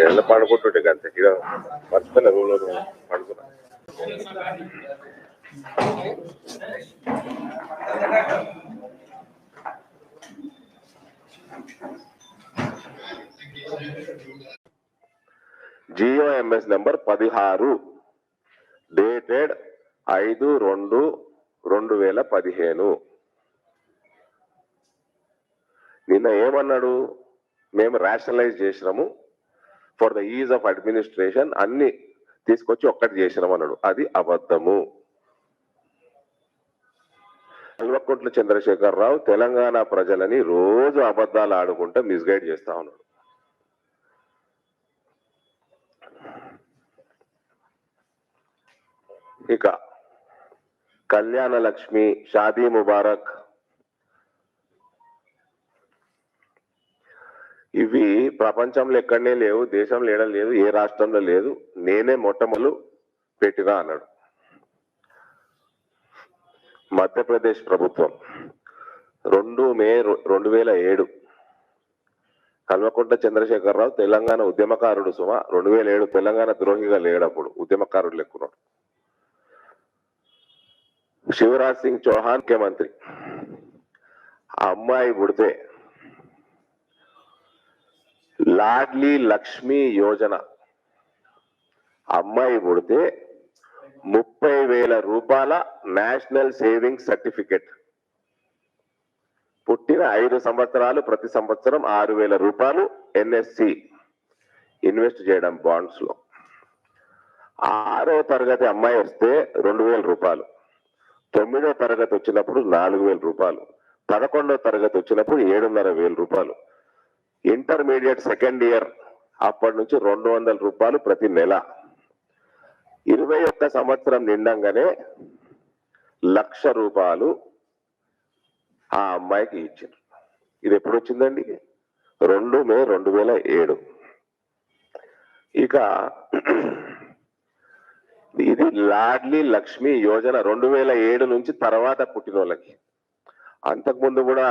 ఏళ్ళ పడుకుంటుంటే అంతే ఇక మర్చిపోయిన రూమ్లో పడుకున్నా. GOMs number 16 dated 5/2/2015. నిన్న ఏమన్నాడు? మేము రేషనలైజ్ చేసినాము for the is of administration, అన్ని తీసుకొచ్చి ఒక్కటి చేసినాం అన్నాడు. అది అబద్ధము. కల్వకుంట్ల చంద్రశేఖరరావు తెలంగాణ ప్రజలని రోజు అబద్ధాలు ఆడుకుంటూ మిస్గైడ్ చేస్తా ఉన్నాడు. ఇక కళ్యాణ లక్ష్మి, షాదీ ముబారక్ ఇవి ప్రపంచంలో ఎక్కడనే లేవు, దేశంలో ఏడ లేదు, ఏ రాష్ట్రంలో లేదు, నేనే మొట్టమొదలు పెట్టినా అన్నాడు. మధ్యప్రదేశ్ ప్రభుత్వం 2 మే 2007 కల్వకుంట్ల చంద్రశేఖరరావు తెలంగాణ ఉద్యమకారుడు. 2007 తెలంగాణ ద్రోహిగా లేడప్పుడు, ఉద్యమకారుడు లెక్కున్నాడు. శివరాజ్ సింగ్ చౌహాన్ ముఖ్యమంత్రి. అమ్మాయి పుడితే లాడ్లీ లక్ష్మి యోజన, అమ్మాయి పుడితే 30,000 రూపాయల నేషనల్ సేవింగ్ సర్టిఫికెట్, పుట్టిన 5 సంవత్సరాలు ప్రతి సంవత్సరం 6,000 రూపాయలు ఎన్ఎస్సి ఇన్వెస్ట్ చేయడం బాండ్స్ లో. 6వ తరగతి అమ్మాయి వస్తే 2,000 రూపాయలు, 9వ తరగతి వచ్చినప్పుడు 4,000 రూపాయలు, 11వ తరగతి వచ్చినప్పుడు 7,500 రూపాయలు, ఇంటర్మీడియట్ సెకండ్ ఇయర్ అప్పటి నుంచి 200 రూపాయలు ప్రతి నెల. 21 సంవత్సరం నిండంగానే 1,00,000 రూపాయలు ఆ అమ్మాయికి ఇచ్చారు. ఇది ఎప్పుడు వచ్చిందండి? 2 మే 2007. ఇక ఇది లాడ్లీ లక్ష్మి యోజన 2007 నుంచి తర్వాత పుట్టిన వాళ్ళకి. అంతకుముందు కూడా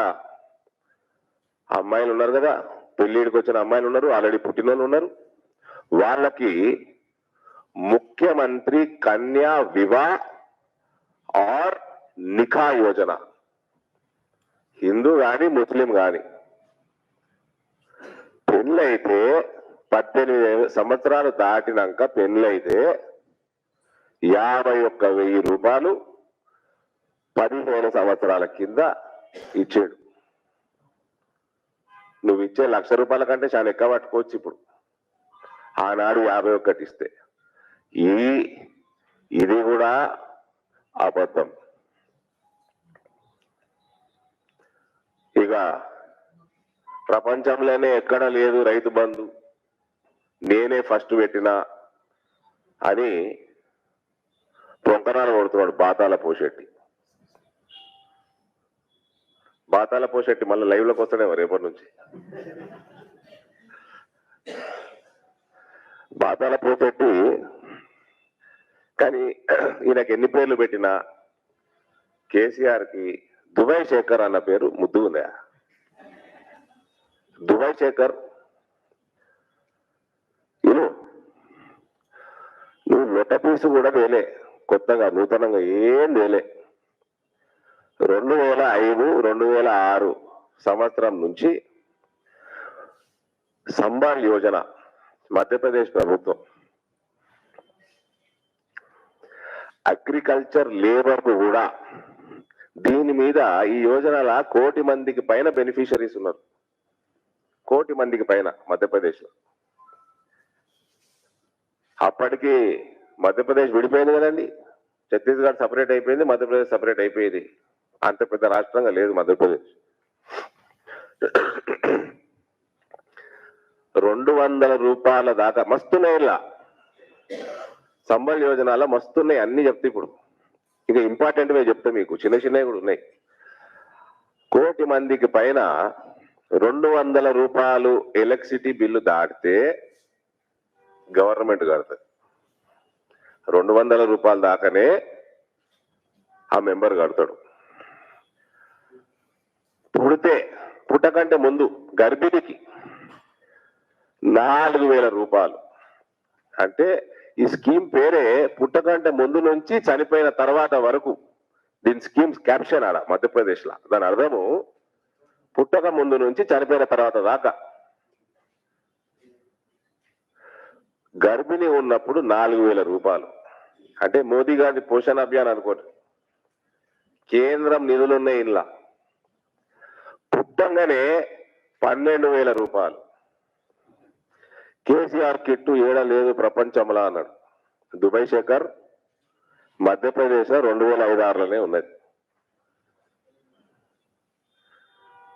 అమ్మాయిలు ఉన్నారు కదా, పెళ్లిడికి వచ్చిన అమ్మాయిలు ఉన్నారు, ఆల్రెడీ పుట్టిన వాళ్ళు ఉన్నారు. వాళ్ళకి ముఖ్యమంత్రి కన్యా వివాహ ఆర్ నిఖా యోజన, హిందూ గాని ముస్లిం గాని పెళ్ళైతే 18 సంవత్సరాలు దాటినాక పెళ్ళైతే 51,000 రూపాయలు 15 సంవత్సరాల కింద ఇచ్చాడు. నువ్వు ఇచ్చే 1,00,000 రూపాయల కంటే చాలా ఎక్కువ పట్టుకోవచ్చు ఇప్పుడు. ఆనాడు 51 ఇస్తే. ఇది కూడా అబద్ధం. ఇక ప్రపంచంలోనే ఎక్కడ లేదు రైతు బంధు, నేనే ఫస్ట్ పెట్టినా అని పొంకనాలు కొడుతున్నాడు బాతాల పోషెట్టి. బాతాల పోషెట్టి మళ్ళీ లైవ్ లోకి వస్తాడేమో రేపటి నుంచి. బాతాల పోషెట్టి కానీ ఈయనకి ఎన్ని పేర్లు పెట్టినా కేసీఆర్ కి దుబాయ్ శేఖర్ అన్న పేరు ముద్దు ఉందా? దుబాయ్ శేఖర్ నువ్వు లొట్ట పీసు కూడా వేలే, కొత్తగా నూతనంగా ఏం వేలే. 2005, 2006 సంవత్సరం నుంచి సంబాల్ యోజన మధ్యప్రదేశ్ ప్రభుత్వం అగ్రికల్చర్ లేబర్ కు కూడా దీని మీద ఈ యోజనల 1 కోటి మందికి పైన బెనిఫిషరీస్ ఉన్నారు. 1 కోటి మందికి పైన మధ్యప్రదేశ్ లో. అప్పటికి మధ్యప్రదేశ్ విడిపోయింది కదండి, ఛత్తీస్గఢ్ సపరేట్ అయిపోయింది, మధ్యప్రదేశ్ సపరేట్ అయిపోయింది. అంత పెద్ద రాష్ట్రంగా లేదు మధ్యప్రదేశ్. 200 రూపాయల దాకా మస్తున్నాయిలా సంబల్ యోజనలో మస్తున్నాయి. అన్ని చెప్తే ఇప్పుడు ఇక ఇంపార్టెంట్ వే చెప్తా మీకు, చిన్న చిన్నవి కూడా ఉన్నాయి. 1 కోటి మందికి పైన 200 రూపాయలు ఎలక్ట్రిసిటీ బిల్లు దాటితే గవర్నమెంట్ కడుతుంది. 200 రూపాయలు దాకానే ఆ మెంబర్ కడతాడు. పుట్టకంటే ముందు గర్భిణికి 4,000 రూపాయలు. అంటే ఈ స్కీమ్ పేరే పుట్టకంటే ముందు నుంచి చనిపోయిన తర్వాత వరకు. దీని స్కీమ్ క్యాప్షన్ ఆడ మధ్యప్రదేశ్లో. దాని అర్థము పుట్టక ముందు నుంచి చనిపోయిన తర్వాత దాకా. గర్భిణి ఉన్నప్పుడు 4,000 రూపాయలు. అంటే మోదీ గారి పోషణ అభియాన్ అనుకోండి. కేంద్రం నిధులున్నాయి ఇలా. పుట్టంగానే 12,000 రూపాయలు. కేసీఆర్ కిట్టు ఏడ లేదు ప్రపంచంలో అన్నాడు దుబాయ్ శేఖర్. మధ్యప్రదేశ్ 2005-6లోనే ఉన్నది.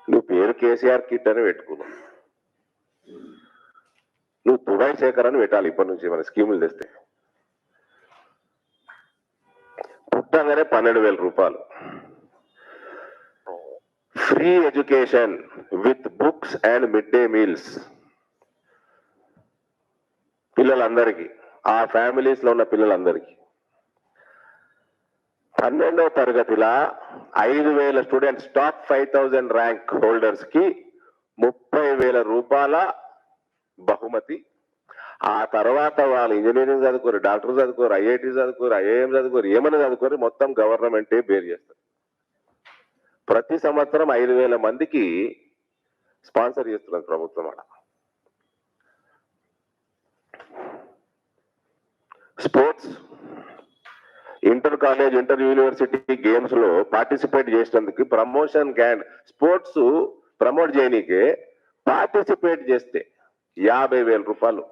నువ్వు పేరు కేసీఆర్ కిట్ అని పెట్టుకున్నావు. నువ్వు దుబాయ్ శేఖర్ అని పెట్టాలి ఇప్పటి నుంచి మన స్కీములు తెస్తే. పుట్టంగానే 12,000 రూపాయలు. Free education with books and mid day meals పిల్లలందరికీ, ఆ ఫ్యామిలీస్ లో ఉన్న పిల్లలందరికీ. 12వ తరగతిలో 5,000 స్టూడెంట్స్, టాప్ 5,000 ర్యాంక్ హోల్డర్స్ కి 30,000 రూపాయల బహుమతి. ఆ తర్వాత వాళ్ళు ఇంజనీరింగ్ చదువుకోరు, డాక్టర్ చదువుకోరు, ఐఐటి చదువుకోరు, ఐఐఎం చదువుకోరు, ఏమైనా చదువుకోరు, మొత్తం గవర్నమెంటే బేర్ చేస్తారు. ప్రతి సంవత్సరం 5,000 మందికి స్పాన్సర్ చేస్తున్నది ప్రభుత్వం. అలా sports, inter college, inter university games లో పార్టిసిపేట్ చేసినందుకు ప్రమోషన్ గ్రాండ్. స్పోర్ట్స్ ప్రమోట్ చేయనీకే పార్టిసిపేట్ చేస్తే 50,000 రూపాయలు.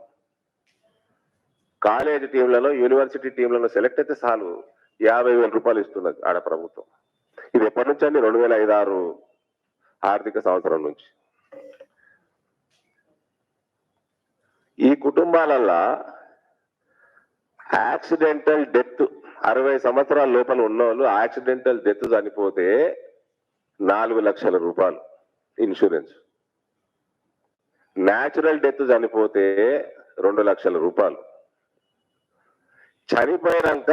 కాలేజ్ టీంలలో, యూనివర్సిటీ టీంలలో సెలెక్ట్ అయితే చాలు 50,000 రూపాయలు ఇస్తున్నది ఆడ ప్రభుత్వం. ఇది ఎప్పటి నుంచి అండి? 2005-6 ఆర్థిక సంవత్సరం నుంచి. ఈ కుటుంబాలల్లో యాక్సిడెంటల్ డెత్ 60 సంవత్సరాల లోపల ఉన్న వాళ్ళు యాక్సిడెంటల్ డెత్ చనిపోతే 4 లక్షల రూపాయలు ఇన్సూరెన్స్. న్యాచురల్ డెత్ చనిపోతే 2 లక్షల రూపాయలు. చనిపోయినాక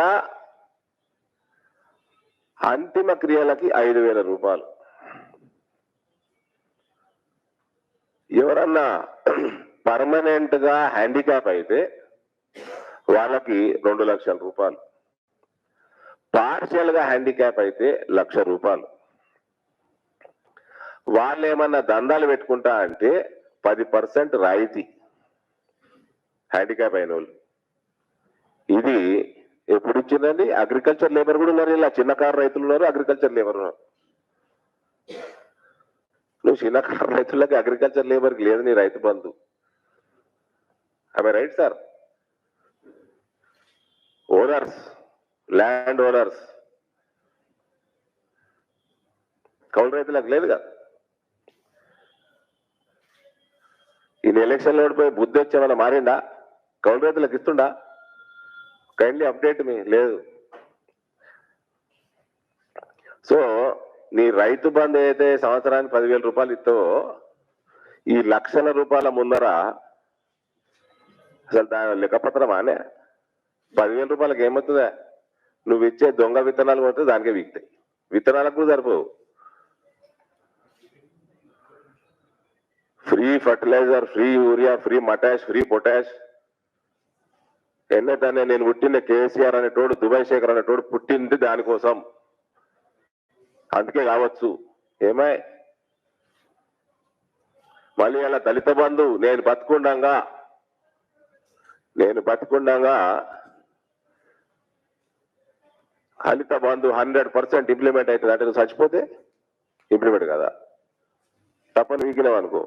అంతిమ క్రియలకి 5,000 రూపాయలు. ఎవరన్నా పర్మనెంట్ గా హ్యాండిక్యాప్ అయితే వాళ్ళకి 2 లక్షల రూపాయలు. పార్షియల్ గా హ్యాండిక్యాప్ అయితే 1,00,000 రూపాయలు. వాళ్ళు ఏమన్నా దందాలు పెట్టుకుంటా అంటే 10% రాయితీ హ్యాండిక్యాప్ అయిన వాళ్ళు. ఇది ఎప్పుడు ఇచ్చిందండి? అగ్రికల్చర్ లేబర్ కూడా ఉన్నారు, ఇలా చిన్నకారు రైతులు ఉన్నారు, అగ్రికల్చర్ లేబర్ ఉన్నారు. నువ్వు చిన్నకారు రైతులకి, అగ్రికల్చర్ లేబర్కి లేదు నీ Rythu Bandhu. Right sir? Owners, land owners, కౌలు రైతులకు లేదు కదా. ఈయన ఎలక్షన్లో ఓడిపోయి బుద్ధి వచ్చేమన్నా మారిందా? కౌలు రైతులకు ఇస్తుండా? కైండ్లీ అప్డేట్ మీ లేదు. సో నీ రైతు బంధు అయితే సంవత్సరానికి 10,000 రూపాయలు ఇస్తావో, ఈ లక్షల రూపాయల ముందర అసలు దాని లెక్కపత్రమానే. 10,000 రూపాయలకి ఏమవుతుందా? నువ్వు ఇచ్చే దొంగ విత్తనాలు పోతే దానికే వీక్తాయి. విత్తనాలకు కూడా సరిపోవు. Free fertiliser, free urea, free మటాష్, ఫ్రీ పొటాష్. ఎన్నైతే నేను పుట్టిన కేసీఆర్ అనేటోడు, దుబాయ్ శేఖర్ అనేటోడు పుట్టింది దానికోసం. అందుకే కావచ్చు. ఏమై మళ్ళీ అలా దళిత బంధు నేను బతుకుండగా దళిత బంధు 100% ఇంప్లిమెంట్ అవుతుంది అంటే నువ్వు చచ్చిపోతే ఇంప్లిమెంట్ కదా, తప్పని వీకినావు అనుకో.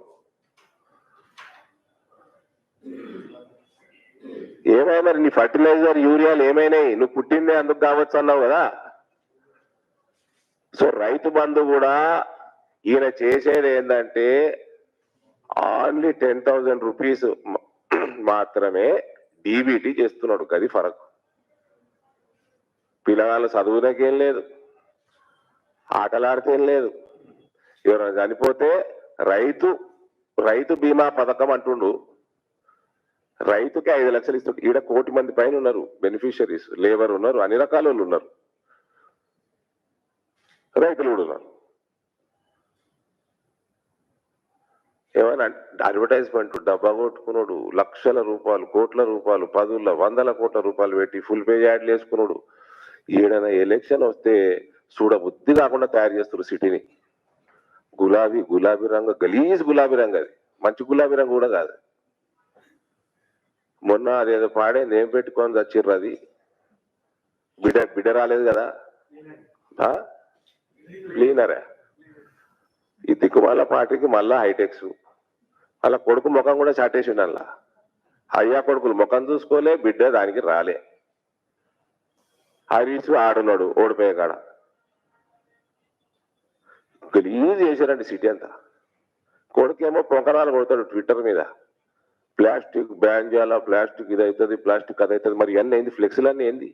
ఏమైనా నీ ఫర్టిలైజర్, యూరియాలు ఏమైనాయి? నువ్వు పుట్టిందే అందుకు కావచ్చు అన్నావు కదా. సో రైతు బంధు కూడా ఈయన చేసేది ఏంటంటే ఓన్లీ 10,000 రూపీస్ మాత్రమే డీబీటీ చేస్తున్నాడు. గది ఫరక్. పిల్లగాళ్ళు చదువునకేం లేదు, ఆటలాడితేం లేదు. ఎవరైనా చనిపోతే రైతు బీమా పథకం అంటుండు. రైతుకి 5 లక్షలు ఇస్తుంది. ఈడ 1 కోటి మంది పైన ఉన్నారు బెనిఫిషరీస్. లేబర్ ఉన్నారు, అన్ని రకాల వాళ్ళు ఉన్నారు, రైతులు కూడా ఉన్నారు. ఏమైనా అడ్వర్టైజ్మెంట్ డబ్బా కొట్టుకున్నాడు, లక్షల రూపాయలు, కోట్ల రూపాయలు, పదుల వందల కోట్ల రూపాయలు పెట్టి ఫుల్ పేజ్ యాడ్లు వేసుకున్నాడు. ఈడన ఎలక్షన్ వస్తే చూడబుద్ధి కాకుండా తయారు చేస్తారు సిటీని. గులాబీ రంగు, గలీజ్ గులాబీ రంగు, అది మంచి గులాబీ రంగు కూడా కాదు. మొన్న అదేదో పాడే నేమ్ పెట్టుకొని చచ్చిర్రు, అది బిడ్డ రాలేదు కదా, క్లీనరే. ఈ దిక్కుమాల పార్టీకి మళ్ళా హైటెక్స్, అలా కొడుకు ముఖం కూడా చాటేసిండు. అలా అయ్యా కొడుకులు ముఖం చూసుకోలే, బిడ్డ దానికి రాలే. హరీష్ ఆడున్నాడు ఓడిపోయే కాడ. గలీజ్ చేశారండి సిటీ అంతా. కొడుకేమో పొంకరాలు కొడతాడు ట్విట్టర్ మీద, ప్లాస్టిక్ బ్యాన్ చేయాలా, ప్లాస్టిక్ ఇది అవుతుంది, ప్లాస్టిక్ అది అవుతుంది. మరి ఇవన్నీ ఏంది? ఫ్లెక్సీలన్నీ ఏంది?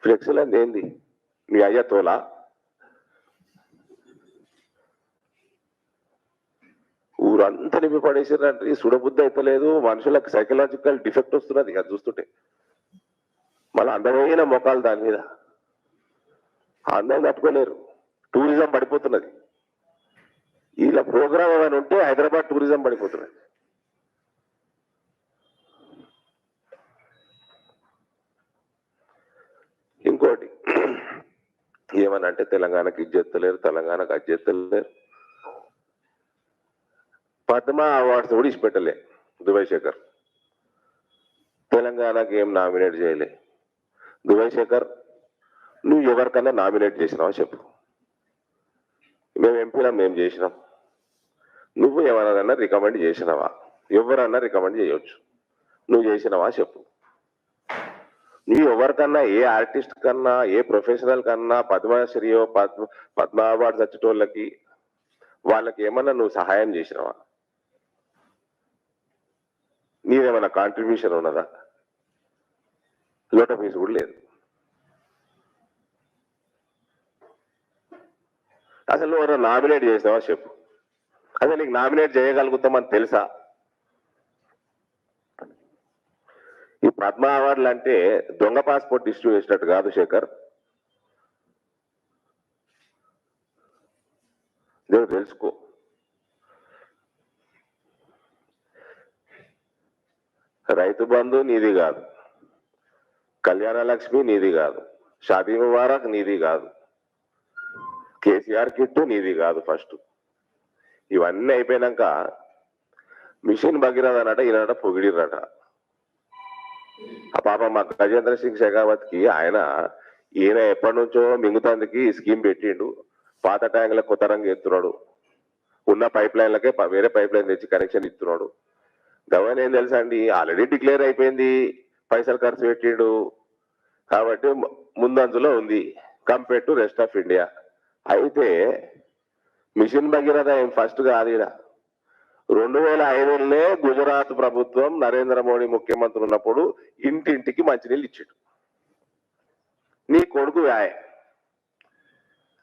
ఫ్లెక్సీలన్నీ ఏంది? మీ అయ్యా తోలా? ఊరంతా నింపి పడేసారంటే సుడబుద్ధి అయితలేదు. మనుషులకు సైకలాజికల్ డిఫెక్ట్ వస్తున్నది అది చూస్తుంటే. మళ్ళీ అందమైన మొఖాలు దాని మీద, అందరం తట్టుకోలేరు. టూరిజం పడిపోతున్నది. ఇలా ప్రోగ్రామ్ ఏమైనా ఉంటే హైదరాబాద్ టూరిజం పడిపోతున్నది. ఇంకోటి ఏమనంటే తెలంగాణకి ఇజ్జెత్తలేరు, తెలంగాణకు అజ్జెత్తలేరు. పద్మ అవార్డ్స్ కూడా ఇచ్చిపెట్టలే దుబాయ్ శేఖర్. తెలంగాణకి ఏం నామినేట్ చేయలే. దుబాయ్ శేఖర్, నువ్వు ఎవరికన్నా నామినేట్ చేసినావా చెప్పు. మేము ఎంపీలా మేము చేసినాం. నువ్వు ఎవరైనా రికమెండ్ చేసినావా? ఎవరన్నా రికమెండ్ చేయొచ్చు. నువ్వు చేసినావా చెప్పు. నువ్వు ఎవరికన్నా, ఏ ఆర్టిస్ట్ కన్నా, ఏ ప్రొఫెషనల్ కన్నా, పద్మశ్రీయో పద్మ అవార్డ్స్ వచ్చేటోళ్ళకి వాళ్ళకి ఏమన్నా నువ్వు సహాయం చేసినావా? నీదేమన్నా కాంట్రిబ్యూషన్ ఉన్నదా? లోట ఫీజు కూడా లేదు. అసలు నువ్వు నామినేట్ చేసినావా చెప్పు. అసలు నీకు నామినేట్ చేయగలుగుతామని తెలుసా? ఈ పద్మ అవార్డులు అంటే దొంగ పాస్పోర్ట్ ఇష్యూ చేసినట్టు కాదు శేఖర్. నువ్వు తెలుసుకో. రైతు బంధు నీది కాదు, కళ్యాణ లక్ష్మి నీది కాదు, షాదీ ముబారక్ నీది కాదు, కేసీఆర్ కిట్టు నీది కాదు. ఫస్ట్ ఇవన్నీ అయిపోయినాక మిషన్ భగీరథ అన్నట ఈయనట పొగిడిరట. ఆ పాప మా గజేంద్ర సింగ్ షెకావత్ కి ఈయన ఎప్పటి నుంచో మింగుతందుకి స్కీమ్ పెట్టిండు. పాత ట్యాంకులకు కొత్త రంగు ఎత్తున్నాడు, ఉన్న పైప్ లైన్లకే వేరే పైప్ లైన్ తెచ్చి కనెక్షన్ ఇస్తున్నాడు. గవర్న ఏం తెలుసా అండి, ఆల్రెడీ డిక్లేర్ అయిపోయింది, పైసలు ఖర్చు పెట్టిండు కాబట్టి ముందంజలో ఉంది compare to rest of India. అయితే మిషన్ భగీరథ ఏం ఫస్ట్ కాదు. 2005లోనే గుజరాత్ ప్రభుత్వం నరేంద్ర మోడీ ముఖ్యమంత్రి ఉన్నప్పుడు ఇంటింటికి మంచినీళ్ళు ఇచ్చాడు. నీ కొడుకు వ్యాయ్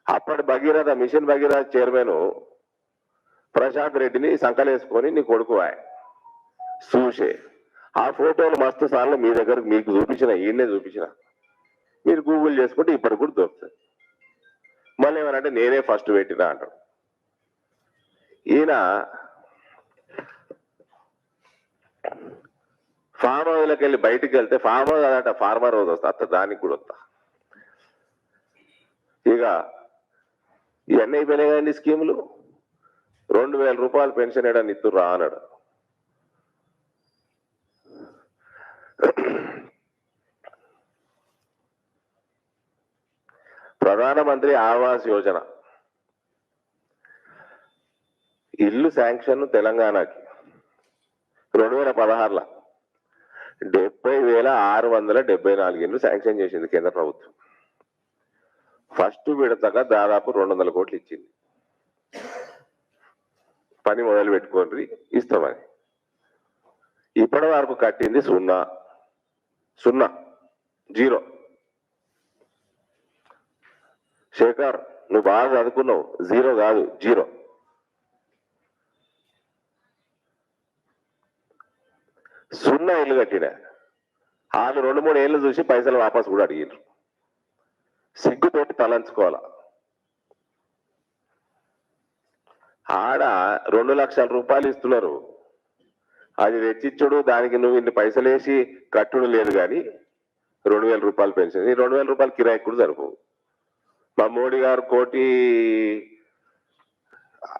అప్పటి భగీరథ మిషన్ భగీరథ చైర్మన్ ప్రశాంత్ రెడ్డిని సంకలేసుకొని నీ కొడుకు వ్యాయ్ చూసే. ఆ ఫోటోలు మస్తు సార్లు మీ దగ్గర మీకు చూపించిన, ఈయన్నే చూపించిన, మీరు గూగుల్ చేసుకుంటే ఇప్పటికి కూడా దొరుకుతుంది. మళ్ళీ ఏమనంటే నేనే ఫస్ట్ పెట్టినా అంటాడు. ఈయన ఫామ్ హౌస్లోకి వెళ్ళి బయటికి వెళ్తే ఫామ్ హౌస్ అదట ఫార్మర్ హౌస్ వస్తా అత్త, దానికి కూడా వస్తా. ఇక ఇవన్నీ అయిపోయినాయి కదండి స్కీములు. 2000 రూపాయలు పెన్షన్ ఏడాన్ని ఇస్తుర్రా అన్నాడు. ప్రధానమంత్రి ఆవాస్ యోజన ఇల్లు శాంక్షన్ తెలంగాణకి 2016లో 70,674 ఇల్లు శాంక్షన్ చేసింది కేంద్ర ప్రభుత్వం. ఫస్ట్ విడతగా దాదాపు 200 కోట్లు ఇచ్చింది. పని మొదలు పెట్టుకోండి ఇస్తామని. ఇప్పటి వరకు కట్టింది 0. శేఖర్, నువ్వు బాగా చదువుకున్నావు, 0 కాదు 0. సున్నా ఇల్లు కట్టిన వాళ్ళు 2-3 ఏళ్ళు చూసి పైసలు వాపసు కూడా అడిగినారు. సిగ్గుతోటి తలంచుకోవాలా. ఆడ 2 లక్షల రూపాయలు ఇస్తున్నారు. అది తెచ్చిచ్చుడు, దానికి నువ్వు ఇన్ని పైసలేసి కట్టుడు లేదు కానీ 2,000 రూపాయలు పెన్షన్. ఈ 2,000 రూపాయలు కిరాయి కూడా సరిపోవు. మా మోడీ గారు కోటి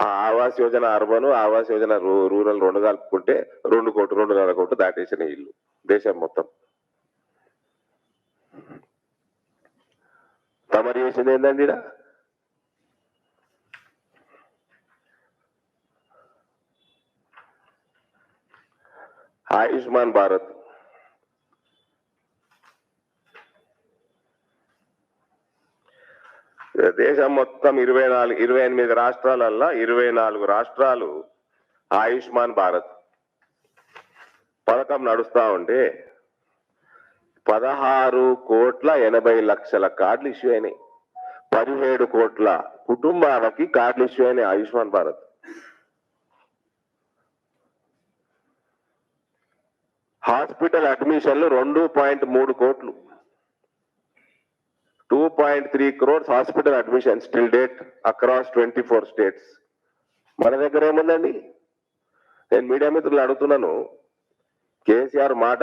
ఆవాస్ యోజన అర్బన్, ఆవాస్ యోజన రూరల్ 2 కలుపుకుంటే 2 కోట్లు 2.5 కోట్లు దాటేసిన ఇల్లు దేశం మొత్తం. తమరు చేసింది ఏందండి? ఆయుష్మాన్ భారత్ దేశం మొత్తం 28 రాష్ట్రాలల్లో 24 రాష్ట్రాలు ఆయుష్మాన్ భారత్ పథకం నడుస్తా ఉంటే 16,80,00,000 కార్డులు ఇష్యూ అయినాయి. 17 కోట్ల కుటుంబాలకి కార్డులు ఇష్యూ అయినాయి ఆయుష్మాన్ భారత్. హాస్పిటల్ అడ్మిషన్లు 2.3 కోట్లు, 2.3 crores hospital admissions till date across 24 states. మన దగ్గర ఏముందండి? నేను మీడియా మిత్రులు అడుగుతున్నాను. కేసీఆర్ మాట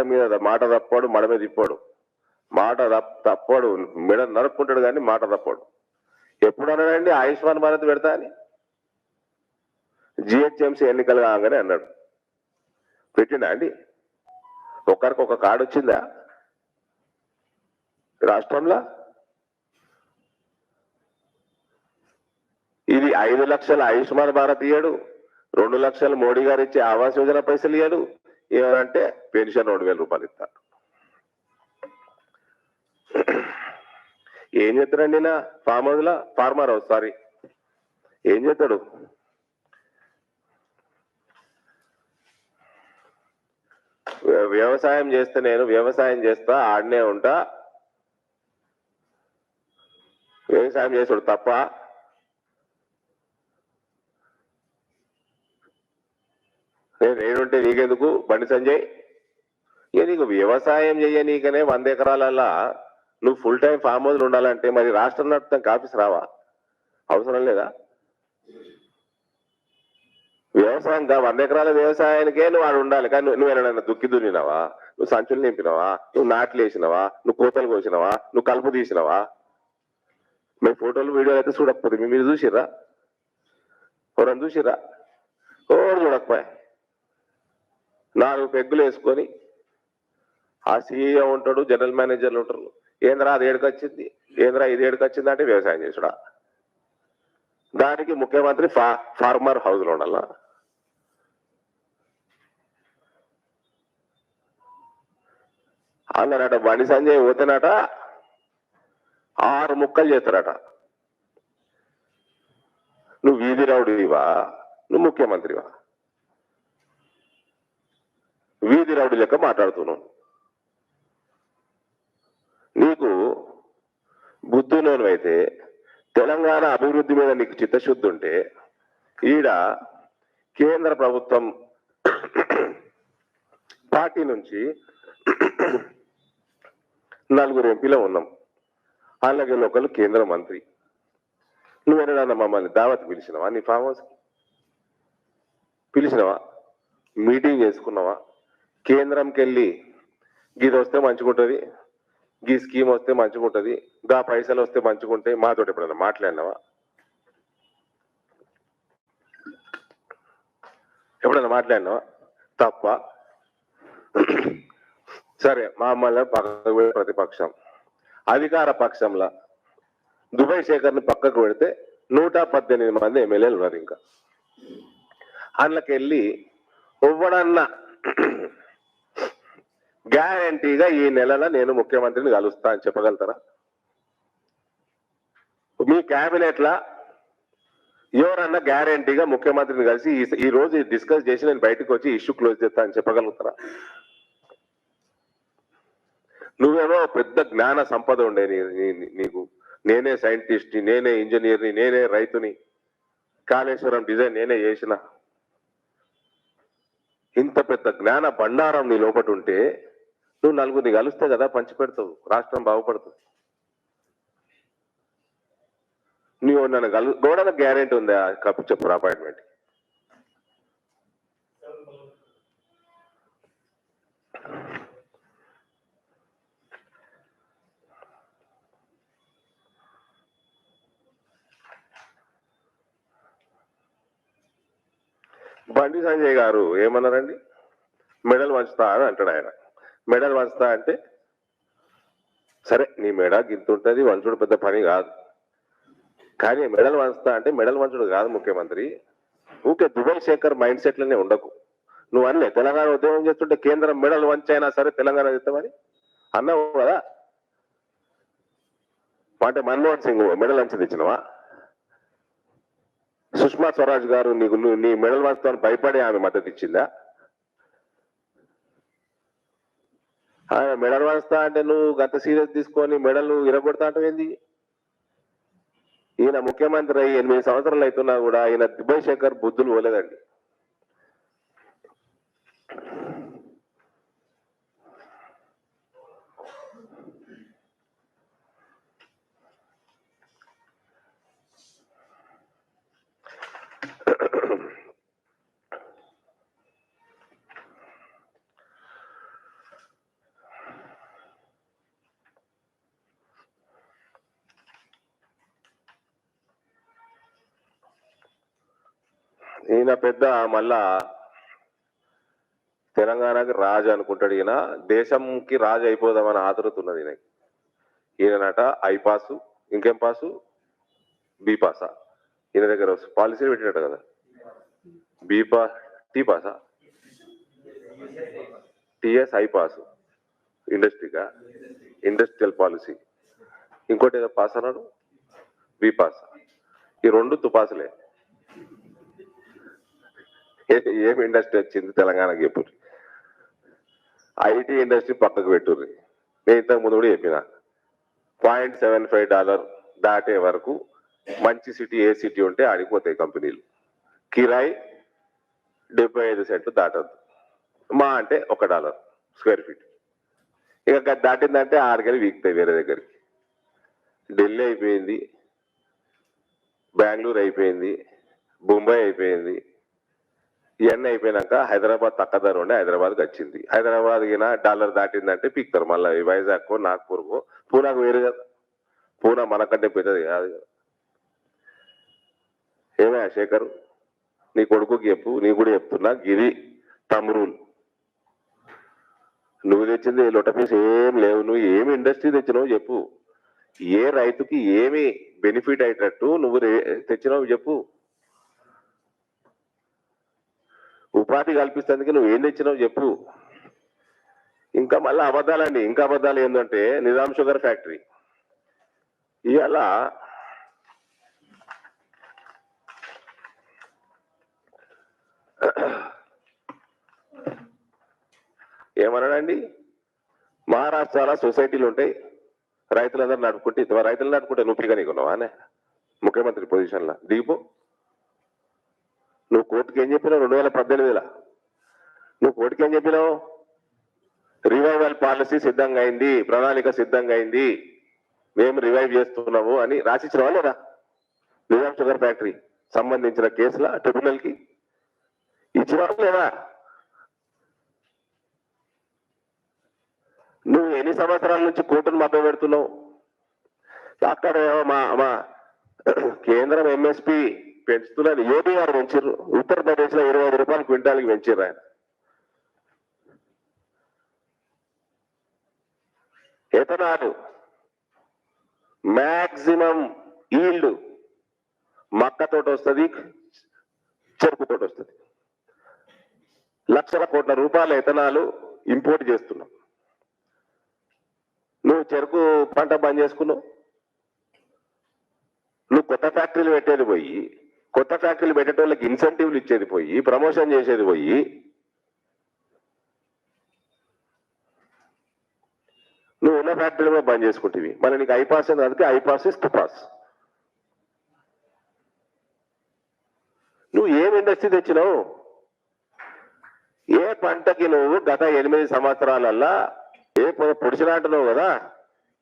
తప్పాడు, మడ మీద తిప్పాడు. మాట తప్పాడు, మెడ నరుక్కుంటాడు కానీ మాట తప్పాడు. ఎప్పుడు అన్నాడండి ఆయుష్మాన్ భారత్ పెడతా అని? జిహెచ్ఎంసీ ఎన్నికలు కాగానే అన్నాడు. పెట్టిండా అండి? ఒక్కరికి ఒక కార్డు వచ్చిందా రాష్ట్రంలో? ఇది 5 లక్షల ఆయుష్మాన్ భారత్ ఇయ్యాడు, 2 లక్షలు మోడీ గారు ఇచ్చే ఆవాస్ యోజన పైసలు ఇయ్యాడు. ఏమంటే పెన్షన్ 2,000 రూపాయలు ఇస్తాడు. ఏం చేస్తాడండి నా ఫార్మర్ హౌస్ సారీ ఏం చేస్తాడు? వ్యవసాయం చేస్తే నేను వ్యవసాయం చేస్తా, ఆడనే ఉంటా, వ్యవసాయం చేసాడు తప్ప నేనుంటే నీకెందుకు బండి సంజయ్? నీకు వ్యవసాయం చెయ్యనీకనే 100 ఎకరాలల్లా నువ్వు ఫుల్ టైం ఫామ్ హౌస్లు ఉండాలంటే మరి రాష్ట్రం నడుపుతాం ఆఫీస్ రావా? అవసరం లేదా? వ్యవసాయం 100 ఎకరాల వ్యవసాయానికే నువ్వు ఆడు ఉండాలి. కానీ నువ్వు ఏమైనా దుక్కి దున్నినావా? నువ్వు సంచులు నింపినావా? నువ్వు నాట్లు వేసినావా? నువ్వు కోతలు కోసినావా? నువ్వు కలుపు తీసినావా? మేము ఫోటోలు వీడియోలు అయితే చూడకపోతే మీరు చూసిర్రా? ఎవరన్నా చూసిర్రా? ఎవరు చూడకపోయా? 4 పెగ్గులు వేసుకొని ఆ సీఈఓ ఉంటాడు, జనరల్ మేనేజర్లు ఉంటారు. ఏంద్రా అది ఏడుకొచ్చింది, ఏంద్రా ఇది ఏడుకొచ్చింది అంటే వ్యవసాయం చేసుడా. దానికి ముఖ్యమంత్రి ఫార్మర్ హౌస్లో ఉండాల. అన్నారట బండి సంజయ్ పోతేనట 6 ముక్కలు చేస్తారట. నువ్వు వీధి రౌడీవా? నువ్వు ముఖ్యమంత్రివా? వీధి రౌడీ లెక్క మాట్లాడుతున్నావు. నీకు బుద్ధులోను అయితే తెలంగాణ అభివృద్ధి మీద నీకు చిత్తశుద్ధి ఉంటే ఈడ కేంద్ర ప్రభుత్వం పార్టీ నుంచి 4 ఎంపీలు ఉన్నాం. అలాగే ఒకళ్ళు కేంద్ర మంత్రి. నువ్వేనా మమ్మల్ని దావత్ పిలిచినవా? నీ ఫామ్ హౌస్ పిలిచినవా? మీటింగ్ చేసుకున్నావా? కేంద్రంకి వెళ్ళి గీది వస్తే మంచిగుంటుంది, గీ స్కీమ్ వస్తే మంచిగుంటుంది, గా పైసలు వస్తే మంచిగుంటాయి మాతోటి ఎప్పుడైనా మాట్లాడినావా? ఎప్పుడైనా మాట్లాడినావా? తప్ప. సరే మమ్మల్ని పక్కకు ప్రతిపక్షం, అధికార పక్షంలో దుబాయ్ శేఖర్ని పక్కకు పెడితే 118 మంది ఎమ్మెల్యేలు ఉన్నారు. ఇంకా అందులోకి వెళ్ళి ఎవ్వడన్నా గ్యారంటీగా ఈ నెలలో నేను ముఖ్యమంత్రిని కలుస్తా అని చెప్పగలుగుతారా? మీ క్యాబినెట్లా ఎవరన్నా గ్యారంటీగా ముఖ్యమంత్రిని కలిసి ఈ రోజు డిస్కస్ చేసి నేను బయటకు వచ్చి ఇష్యూ క్లోజ్ చేస్తా అని చెప్పగలుగుతారా? నువ్వేమో పెద్ద జ్ఞాన సంపద ఉండే నీకు, నేనే సైంటిస్ట్ని, నేనే ఇంజనీర్ని, నేనే రైతుని, కాళేశ్వరం డిజైన్ నేనే చేసిన, ఇంత పెద్ద జ్ఞాన బండారం నీ లోపట ఉంటే నువ్వు 4 కలుస్తే కదా పంచిపెడతావు, రాష్ట్రం బాగుపడుతుంది. నువ్వు నన్ను గోడలకు గ్యారెంటీ ఉందా? కప్పు చెప్పు అపాయింట్మెంట్. బండి సంజయ్ గారు ఏమన్నారండి? మెడల్ వంచుతా అని అంటాడు ఆయన. మెడల్ వంచుతా అంటే సరే నీ మెడ గింతుంటది, వంచుడు పెద్ద పని కాదు. కానీ మెడల్ వంచుతా అంటే మెడల్ వంచుడు కాదు ముఖ్యమంత్రి. ఊకే దుబాయ్ శేఖర్ మైండ్ సెట్లనే ఉండకు. నువ్వు అన్నీ తెలంగాణ ఉద్యమం చేస్తుంటే కేంద్రం మెడల్ వంచైనా సరే తెలంగాణ చేస్తామని అన్నావు కదా. అంటే మన్మోహన్ సింగ్ మెడల్ వంచి తెచ్చినవా? సుష్మా స్వరాజ్ గారు నీ మెడల్ వంచుతాను భయపడి ఆమె మద్దతు ఇచ్చిందా? ఆయన మెడల్ వంచుతా అంటే నువ్వు గత సీరియస్ తీసుకొని మెడల్ ఇరగొడతా అంటే ఏంది? ఈయన ముఖ్యమంత్రి అయ్యి 8 సంవత్సరాలు అవుతున్నా కూడా ఈయన దుబాయ్ శేఖర్ బుద్ధులు పోలేదండి. ఈయన పెద్ద మళ్ళా తెలంగాణకి రాజు అనుకుంటాడు. ఈయన దేశంకి రాజు అయిపోదామని ఆతృత ఉన్నది ఈయనకి. ఈయనట ఐ పాసు, ఇంకేం పాసు, బి పాసా ఈయన దగ్గర పాలసీ పెట్టినట్టు కదా. బి పాస్, టీ పాసా, టిఎస్ ఐ పాసు ఇండస్ట్రీగా, ఇండస్ట్రియల్ పాలసీ. ఇంకోటి ఏదో పాస్ అన్నాడు, బి పాస్. ఈ రెండు తుపాసులే. ఏం ఇండస్ట్రీ వచ్చింది తెలంగాణకి చెప్పు. ఐటీ ఇండస్ట్రీ పక్కకు పెట్టుర్రి. నేను ఇంతకు ముందు కూడా చెప్పిన $0.75 దాటే వరకు మంచి సిటీ ఏ సిటీ ఉంటే ఆడిపోతాయి కంపెనీలు. కిరాయి 75 సెంట్లు దాటద్దు, మా అంటే $1 స్క్వేర్ ఫీట్. ఇక దాటిందంటే 6 గెలి వీక్తాయి వేరే దగ్గరికి. ఢిల్లీ అయిపోయింది, బెంగళూరు అయిపోయింది, ముంబై అయిపోయింది. ఇవన్నీ అయిపోయినాక హైదరాబాద్ తక్కువ ధర ఉండే హైదరాబాద్కి వచ్చింది. హైదరాబాద్ $1 దాటిందంటే పీక్తారు మళ్ళీ వైజాగ్కో నాగ్పూర్కో. పూనాకు వేరు కదా, పూనా మనకంటే పెద్దది కాదు కదా. ఏమయ్యా శేఖర్, నీ కొడుకుకి చెప్పు, నీ కూడా చెప్తున్నా, గిరి తమ్రూల్ నువ్వు తెచ్చింది లొటపీస్ ఏం లేవు. నువ్వు ఏమి ఇండస్ట్రీ తెచ్చినావు చెప్పు. ఏ రైతుకి ఏమి బెనిఫిట్ అయ్యేటట్టు నువ్వు తెచ్చినావు చెప్పు. ఉపాధి కల్పిస్తేందుకు నువ్వు ఏం తెచ్చినావు చెప్పు. ఇంకా మళ్ళీ అబద్ధాలండి. ఇంకా అబద్ధాలు ఏంటంటే నిజాం షుగర్ ఫ్యాక్టరీ ఇవాళ ఏమన్నాడండి, మహారాష్ట్రలో సొసైటీలు ఉంటాయి, రైతులందరూ నడుపుకుంటే రైతులు నడుపుకుంటే నువ్వు పిగా నీకున్నావా అనే ముఖ్యమంత్రి పొజిషన్లో దిగిపో. నువ్వు కోర్టుకి ఏం చెప్పినావు 2018లో? నువ్వు కోర్టుకి ఏం చెప్పినావు? రివైవల్ పాలసీ సిద్ధంగా అయింది, ప్రణాళిక సిద్ధంగా అయింది, మేము రివైవ్ చేస్తున్నాము అని రాసిచ్చినావా లేదా? నిజాం షుగర్ ఫ్యాక్టరీ సంబంధించిన కేసుల ట్రిబ్యునల్ కి ఇచ్చినావా లేదా? నువ్వు ఎన్ని సంవత్సరాల నుంచి కోర్టును మభ్య పెడుతున్నావు? అక్కడ మా కేంద్రం ఎంఎస్పి పెంచుతున్నది. యోగి గారు పెంచారు, ఉత్తరప్రదేశ్ లో 25 రూపాయలు క్వింటాల్కి పెంచారు ఆయన. ఎథనాల్ మ్యాక్సిమం ఈల్డ్ మక్కతోటి వస్తుంది, చెరుకుతోటి వస్తుంది. లక్షల కోట్ల రూపాయల ఎథనాల్ ఇంపోర్ట్ చేస్తున్నాం. నువ్వు చెరుకు పంట బంద్ చేసుకున్నావు. నువ్వు కొత్త ఫ్యాక్టరీలు పెట్టేది పోయి, కొత్త ఫ్యాక్టరీలు పెట్టేటోళ్ళకి ఇన్సెంటివ్లు ఇచ్చేది పోయి, ప్రమోషన్ చేసేది పోయి, నువ్వు ఉన్న ఫ్యాక్టరీలు కూడా బంద్ చేసుకుంటేవి. మళ్ళీ నీకు ఐపాస్ అందుకే ఐపాస్ ఇస్ తుపాస్. నువ్వు ఏం ఇండస్ట్రీ తెచ్చినావు? ఏ పంటకి నువ్వు గత 8 సంవత్సరాలల్లా ఏ పొడిచినాంటున్నావు కదా,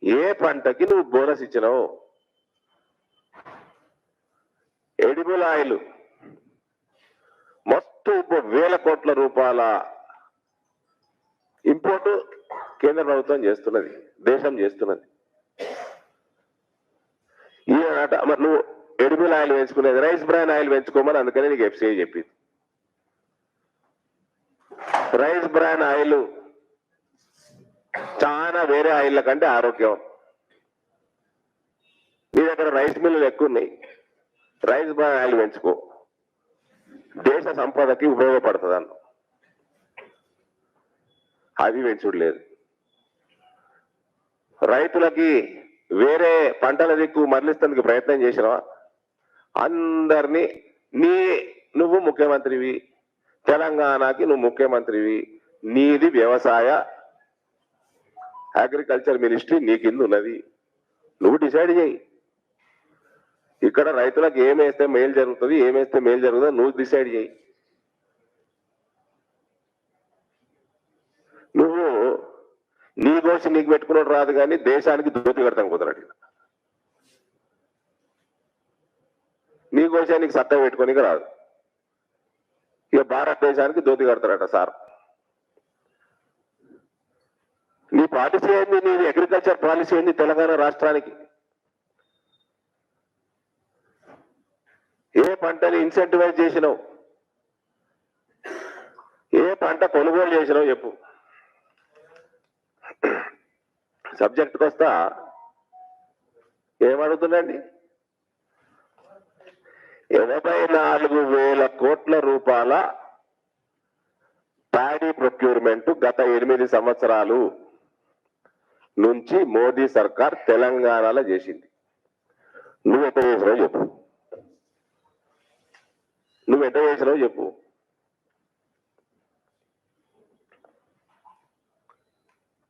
ఏ పంటకి నువ్వు బోనస్ ఇచ్చినావు? ఎడిబుల్ ఆయిల్ మొత్తం 1000 కోట్ల రూపాయల ఇంపోర్టు కేంద్ర ప్రభుత్వం చేస్తున్నది, దేశం చేస్తున్నది. మరి నువ్వు ఎడిబుల్ ఆయిల్ పెంచుకునేది, రైస్ బ్రాన్ ఆయిల్ పెంచుకోమని అందుకని నీకు ఎఫ్సిఐ చెప్పింది. రైస్ బ్రాన్ ఆయిల్ చాలా వేరే ఆయిల్ల కంటే ఆరోగ్యం. నీ దగ్గర రైస్ మిల్లులు ఎక్కువ ఉన్నాయి, రైస్ బ్రాన్ ఆయిల్ పెంచుకో, దేశ సంపదకి ఉపయోగపడుతుంది అన్న. అది పెంచుడు లేదు. రైతులకి వేరే పంటల దిక్కు మరలిస్తేందుకు ప్రయత్నం చేసినావా? అందరినీ నువ్వు ముఖ్యమంత్రివి, తెలంగాణకి నువ్వు ముఖ్యమంత్రివి, నీది వ్యవసాయ అగ్రికల్చర్ మినిస్ట్రీ నీ కింద ఉన్నది, నువ్వు డిసైడ్ చేయి. ఇక్కడ రైతులకు ఏమేస్తే మేలు జరుగుతుంది, ఏమేస్తే మేలు జరుగుతుందో నువ్వు డిసైడ్ చేయి. నువ్వు నీ కోసం నీకు పెట్టుకున్నాడు రాదు, కానీ దేశానికి దోతి కడతాం కుదరడు. నీ కోసం నీకు సత్తా పెట్టుకోనికి రాదు, ఇక భారతదేశానికి దోతి కడతారట సార్. నీ పాలసీ ఏంది? నీ అగ్రికల్చర్ పాలసీ ఏంది తెలంగాణ రాష్ట్రానికి? ఏ పంటని ఇన్సెంటివైజ్ చేసినావు? ఏ పంట కొనుగోలు చేసినావు చెప్పు. సబ్జెక్ట్కి వస్తా, ఏమడుగుతుందండి? 84,000 కోట్ల రూపాయల ప్యాడీ ప్రొక్యూర్మెంట్ గత 8 సంవత్సరాలు నుంచి మోదీ సర్కార్ తెలంగాణలో చేసింది. నువ్వెంత చేసినావు చెప్పు, నువ్వెంత చేసినావు చెప్పు.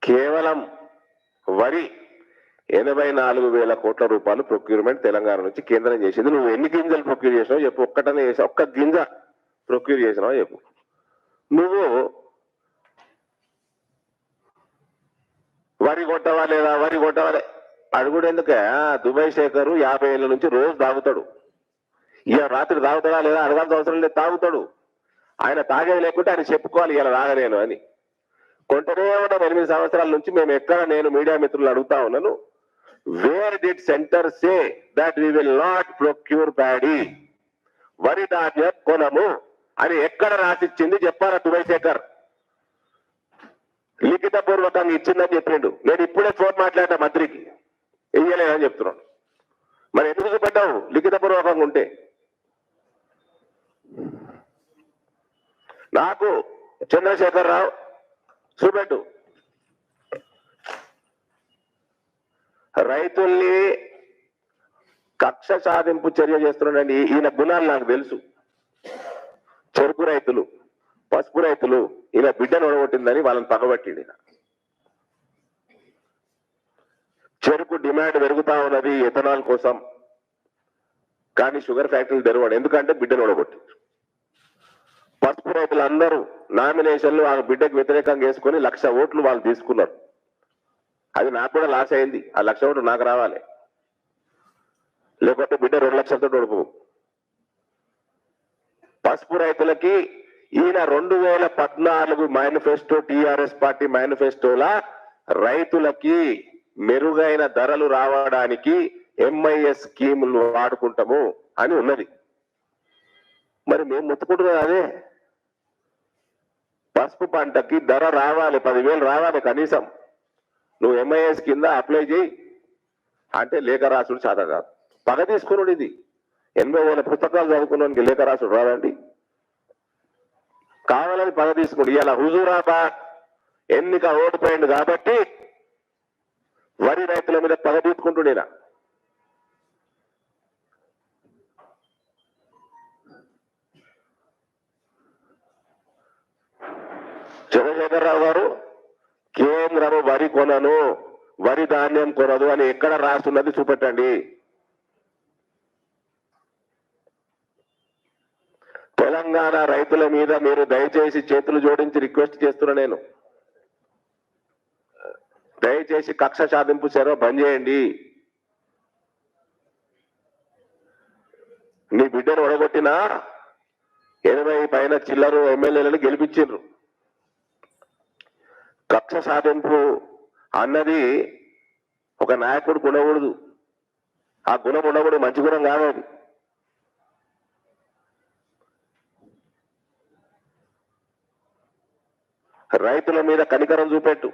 కేవలం వరి 84,000 కోట్ల రూపాయలు ప్రొక్యూర్మెంట్ తెలంగాణ నుంచి కేంద్రం చేసింది. నువ్వు ఎన్ని గింజలు ప్రొక్యూర్ చేసినావు చెప్పు. ఒక్కటనే చేసావు, ఒక్క గింజ ప్రొక్యూర్ చేసినావు చెప్పు. నువ్వు వరి కొట్టవా లేదా, వరి కొట్టవాలే అడుగుడు ఎందుకే? దుబాయ్ శేఖర్ 50 ఏళ్ళ నుంచి రోజు తాగుతాడు. ఇక రాత్రి తాగుతాడా లేదా అడగాల్సిన అవసరం లేదు, తాగుతాడు. ఆయన తాగేది లేకుంటే ఆయన చెప్పుకోవాలి ఇలా తాగలేను అని. కొంటనే ఉన్న 8 సంవత్సరాల నుంచి మేము ఎక్కడ, నేను మీడియా మిత్రులు అడుగుతా ఉన్నాను, where did centre say that we will not procure paddy, వరి ధాన్యం కొనము అని ఎక్కడ రాసిచ్చింది చెప్పారా దుబాయ్ శేఖర్? లిఖిత పూర్వకంగా ఇచ్చిందని చెప్పిండు. నేను ఇప్పుడే ఫోన్ మాట్లాడిన మంత్రికి, ఇయ్యలేదని చెప్తున్నాను. మరి ఎందుకు చూపెట్టావు లిఖిత పూర్వకంగా ఉంటే? నాకు చంద్రశేఖర్ రావు చూపెట్టు. రైతుల్ని కక్ష సాధింపు చర్య చేస్తున్నాడండి. ఈయన గుణాలు నాకు తెలుసు. చెరుకు రైతులు, పసుపు రైతులు ఈయన బిడ్డను ఒడగొట్టిందని వాళ్ళని పగబట్టింది. చెరుకు డిమాండ్ పెరుగుతా ఉన్నది ఎథనాల్ కోసం, కానీ షుగర్ ఫ్యాక్టరీలు తెరవడు, ఎందుకంటే బిడ్డను ఒడగొట్టి. పసుపు రైతులందరూ నామినేషన్లు ఆ బిడ్డకు వ్యతిరేకంగా వేసుకొని 1,00,000 ఓట్లు వాళ్ళు తీసుకున్నారు. అది నాకు కూడా లాస్ అయింది. ఆ 1,00,000 ఓట్లు నాకు రావాలి, లేకపోతే బిడ్డ 2 లక్షలతో ఒడుపు. పసుపు రైతులకి ఈయన 2014 మేనిఫెస్టో, టిఆర్ఎస్ పార్టీ మేనిఫెస్టోలా రైతులకి మెరుగైన ధరలు రావడానికి ఎంఐఎస్ స్కీములు వాడుకుంటాము అని ఉన్నది. మరి మేము ముట్టుకుంటున్నాం అదే. పసుపు పంటకి ధర రావాలి, 10,000 రావాలి కనీసం. నువ్వు ఎంఐఎస్ కింద అప్లై చేయి అంటే లేఖ రాసుడు చేత కాదు, పగ తీసుకున్నాడు. ఇది 80,000 పుస్తకాలు చదువుకున్నానికి లేఖ రాసుడు రాదండి. కావాలని పగ తీసుకుని ఇలా హుజూరాబాద్ ఎన్నిక ఓడిపోయింది కాబట్టి వరి రైతుల మీద పగ తీసుకుంటుండేనా? చంద్రశేఖరరావు గారు కేంద్రము వరి కొనను, వరి ధాన్యం కొనదు అని ఎక్కడ రాస్తున్నది చూపెట్టండి. తెలంగాణ రైతుల మీద మీరు దయచేసి చేతులు జోడించి రిక్వెస్ట్ చేస్తున్నా. నేను దయచేసి కక్ష సాధింపు చర్య బంద్ చేయండి. నీ బిడ్డను ఒడగొట్టిన 80 పైన చిల్లరు ఎమ్మెల్యేలను గెలిపించారు. కక్ష సాధింపు అన్నది ఒక నాయకుడు ఉండకూడదు. ఆ గుణం ఉండకూడదు, మంచి గుణం కాదు అది. రైతుల మీద కనికరం చూపెట్టు.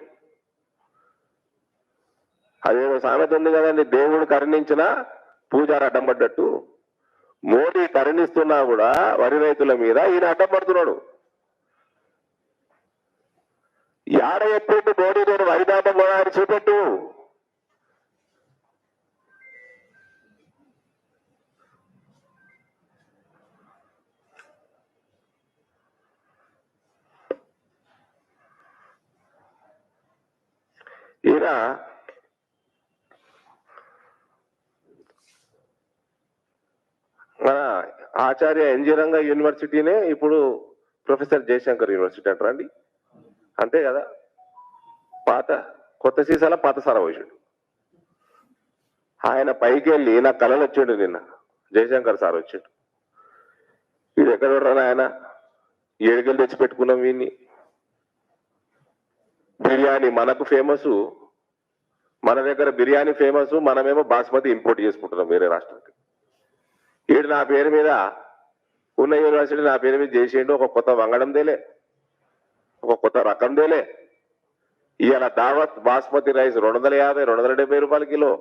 అదేదో సామెత ఉంది కదండి, దేవుడు కరుణించినా పూజారి అడ్డం పడ్డట్టు. మోడీ కరుణిస్తున్నా కూడా వరి రైతుల మీద ఈయన అడ్డం పడుతున్నాడు. యాడ ఎప్పుడు మోడీ నేను వరిదాపం కూడా అని చూపెట్టు. ఈయన మన ఆచార్య ఎన్జి రంగ యూనివర్సిటీనే ఇప్పుడు ప్రొఫెసర్ జయశంకర్ యూనివర్సిటీ అంటారండి, అంతే కదా. కొత్త సీసాల పాత సారా పోసాడు. ఆయన పైకి వెళ్ళి నా కళలు వచ్చిండు నిన్న, జయశంకర్ సార్ వచ్చాడు. వీడు ఎక్కడ ఉన్నాడు ఆయన, ఏడుగలు తెచ్చి పెట్టుకున్నాం వీడిని. బిర్యానీ మనకు ఫేమస్, మన దగ్గర బిర్యానీ ఫేమస్, మనమేమో బాస్మతి ఇంపోర్ట్ చేసుకుంటున్నాం వేరే రాష్ట్రానికి. వీడు నా పేరు మీద ఉన్న యూనివర్సిటీ నా పేరు మీద చేసేయండి, ఒక కొత్త వంగడం దేలే, ఒక కొత్త రకం దేలే. ఇవాళ దావత్ బాస్మతి రైస్ 250, 270 రూపాయల కిలో,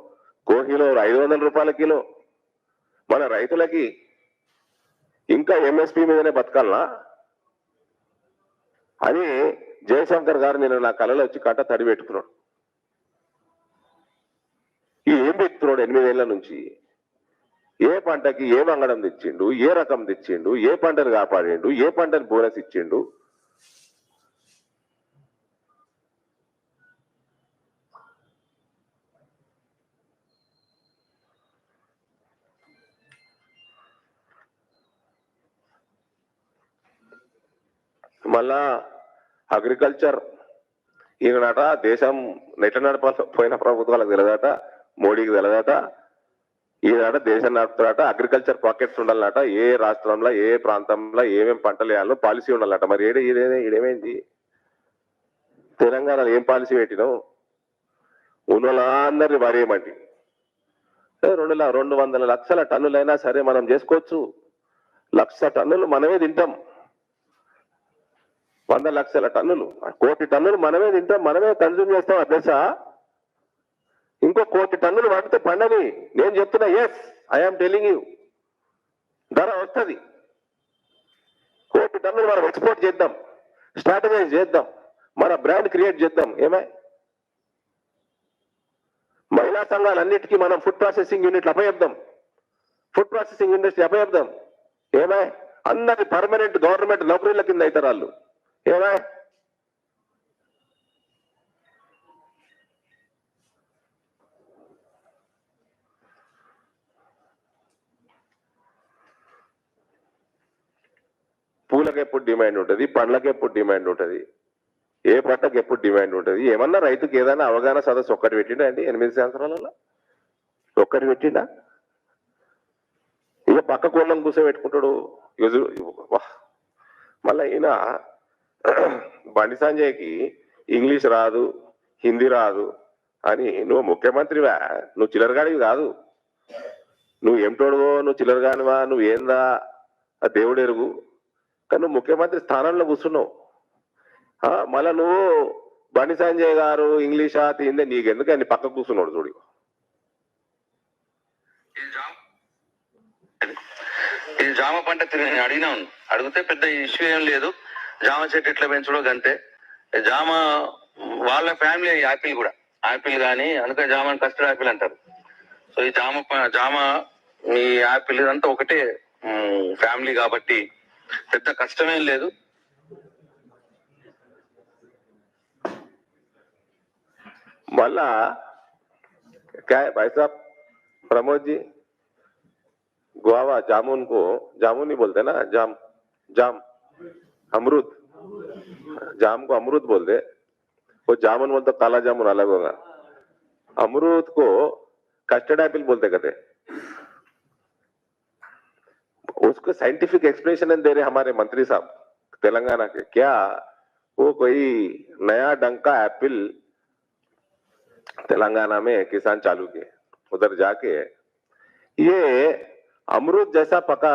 కోహిలో 500 రూపాయల కిలో. మన రైతులకి ఇంకా ఎంఎస్పీ మీదనే బతకాలనా అని జయశంకర్ గారు నేను నా కళలో వచ్చి కంట తడి పెట్టుకున్నాడు. ఏం పెట్టుకున్నాడు 8 ఏళ్ల నుంచి? ఏ పంటకి ఏ వంగడం తెచ్చిండు, ఏ రకం తెచ్చిండు, ఏ పంటను కాపాడిండు, ఏ పంటను బోనస్ ఇచ్చిండు. మళ్ళా అగ్రికల్చర్ ఈయనట దేశం నెట్ల నడపపోయిన ప్రభుత్వాలకు తెలియదట, మోడీకి తెలియదట. ఈయనట దేశం నడుపుతాడట, అగ్రికల్చర్ పాకెట్స్ ఉండాలట, ఏ రాష్ట్రంలో ఏ ప్రాంతంలో ఏమేమి పంటలు వేయాలో పాలసీ ఉండాలట. మరి ఈడేమైంది? తెలంగాణలో ఏం పాలసీ పెట్టినావు? ఉన్నోళ్ళందరినీ వారేయమంటి 200 లక్షల టన్నులైనా సరే మనం చేసుకోవచ్చు. 1,00,000 టన్నులు మనమే తింటాం, 100 లక్షల టన్నులు, 1 కోటి టన్నులు మనమే తింటాం, మనమే కన్జ్యూమ్ చేస్తాం. అభ్యస ఇంకో 1 కోటి టన్నులు పడితే పండని నేను చెప్తున్నా. ఎస్, ఐఎమ్ టెలింగ్ యూ, ధర వస్తుంది. 1 కోటి టన్నులు మనం ఎక్స్పోర్ట్ చేద్దాం, స్ట్రాటజైజ్ చేద్దాం, మన బ్రాండ్ క్రియేట్ చేద్దాం. మహిళా సంఘాలన్నిటికీ మనం ఫుడ్ ప్రాసెసింగ్ యూనిట్లు అప్పచెప్దాం, ఫుడ్ ప్రాసెసింగ్ ఇండస్ట్రీ అప్పచెప్దాం. అందరి పర్మనెంట్ గవర్నమెంట్ నౌకరీల కింద అవుతారు వాళ్ళు. పూలకు ఎప్పుడు డిమాండ్ ఉంటుంది, పండ్లకు ఎప్పుడు డిమాండ్ ఉంటుంది, ఏ పంటకు ఎప్పుడు డిమాండ్ ఉంటుంది. ఏమన్నా రైతుకి ఏదైనా అవగాహన సదస్సు ఒక్కటి పెట్టిండా అండి 8 సంవత్సరాలలో? ఒక్కటి పెట్టిండా? ఇక పక్క కోళ్ళని కూర్చోబెట్టుకుంటాడు. మళ్ళీ ఈయన బండి సంజయ్కి ఇంగ్లీష్ రాదు, హిందీ రాదు అని, నువ్వు ముఖ్యమంత్రివా? నువ్వు చిల్లరగాడివి కాదు. నువ్వు ఏమిటోడువో, నువ్వు చిల్లరగానివా, నువ్వు ఏందా ఆ దేవుడు ఎరుగు. కానీ నువ్వు ముఖ్యమంత్రి స్థానంలో కూర్చున్నావు. మళ్ళా నువ్వు బండి సంజయ్ గారు ఇంగ్లీషా హిందీ నీకెందుకు అని పక్క కూర్చున్నాడు చూడు. ఇది జామ పంట నేను అడిగినాను, అడిగితే పెద్ద ఇష్యూ ఏం లేదు, జామ చెట్టు ఎట్లా పెంచడం అంతే. జామ వాళ్ళ ఫ్యామిలీ యాపిల్ కూడా, యాపిల్ కానీ అందుకే జామ కస్టర్డ్ యాపిల్ అంటారు. సో ఈ జామ మీ యాపిల్ ఇదంతా ఒకటే ఫ్యామిలీ కాబట్టి పెద్ద కష్టమేం లేదు. మళ్ళా क्या है भाई साहब प्रमोद जी, गुआवा जामुन को जामुन नहीं बोलते ना, जाम अमरूद, जाम को अमरूद बोलते, वो जामुन बोलते काला जामुन अलग होगा, अमरूद को कस्टर्ड एप्पल बोलते कहते. उसको साइंटिफिक एक्सप्लेनेशन दे रहे हमारे मंत्री साहब तेलंगाना के. क्या वो कोई नया ढंग का एप्पल तेलंगाना में किसान चालू किए, उधर जाके ये अमरूद जैसा पका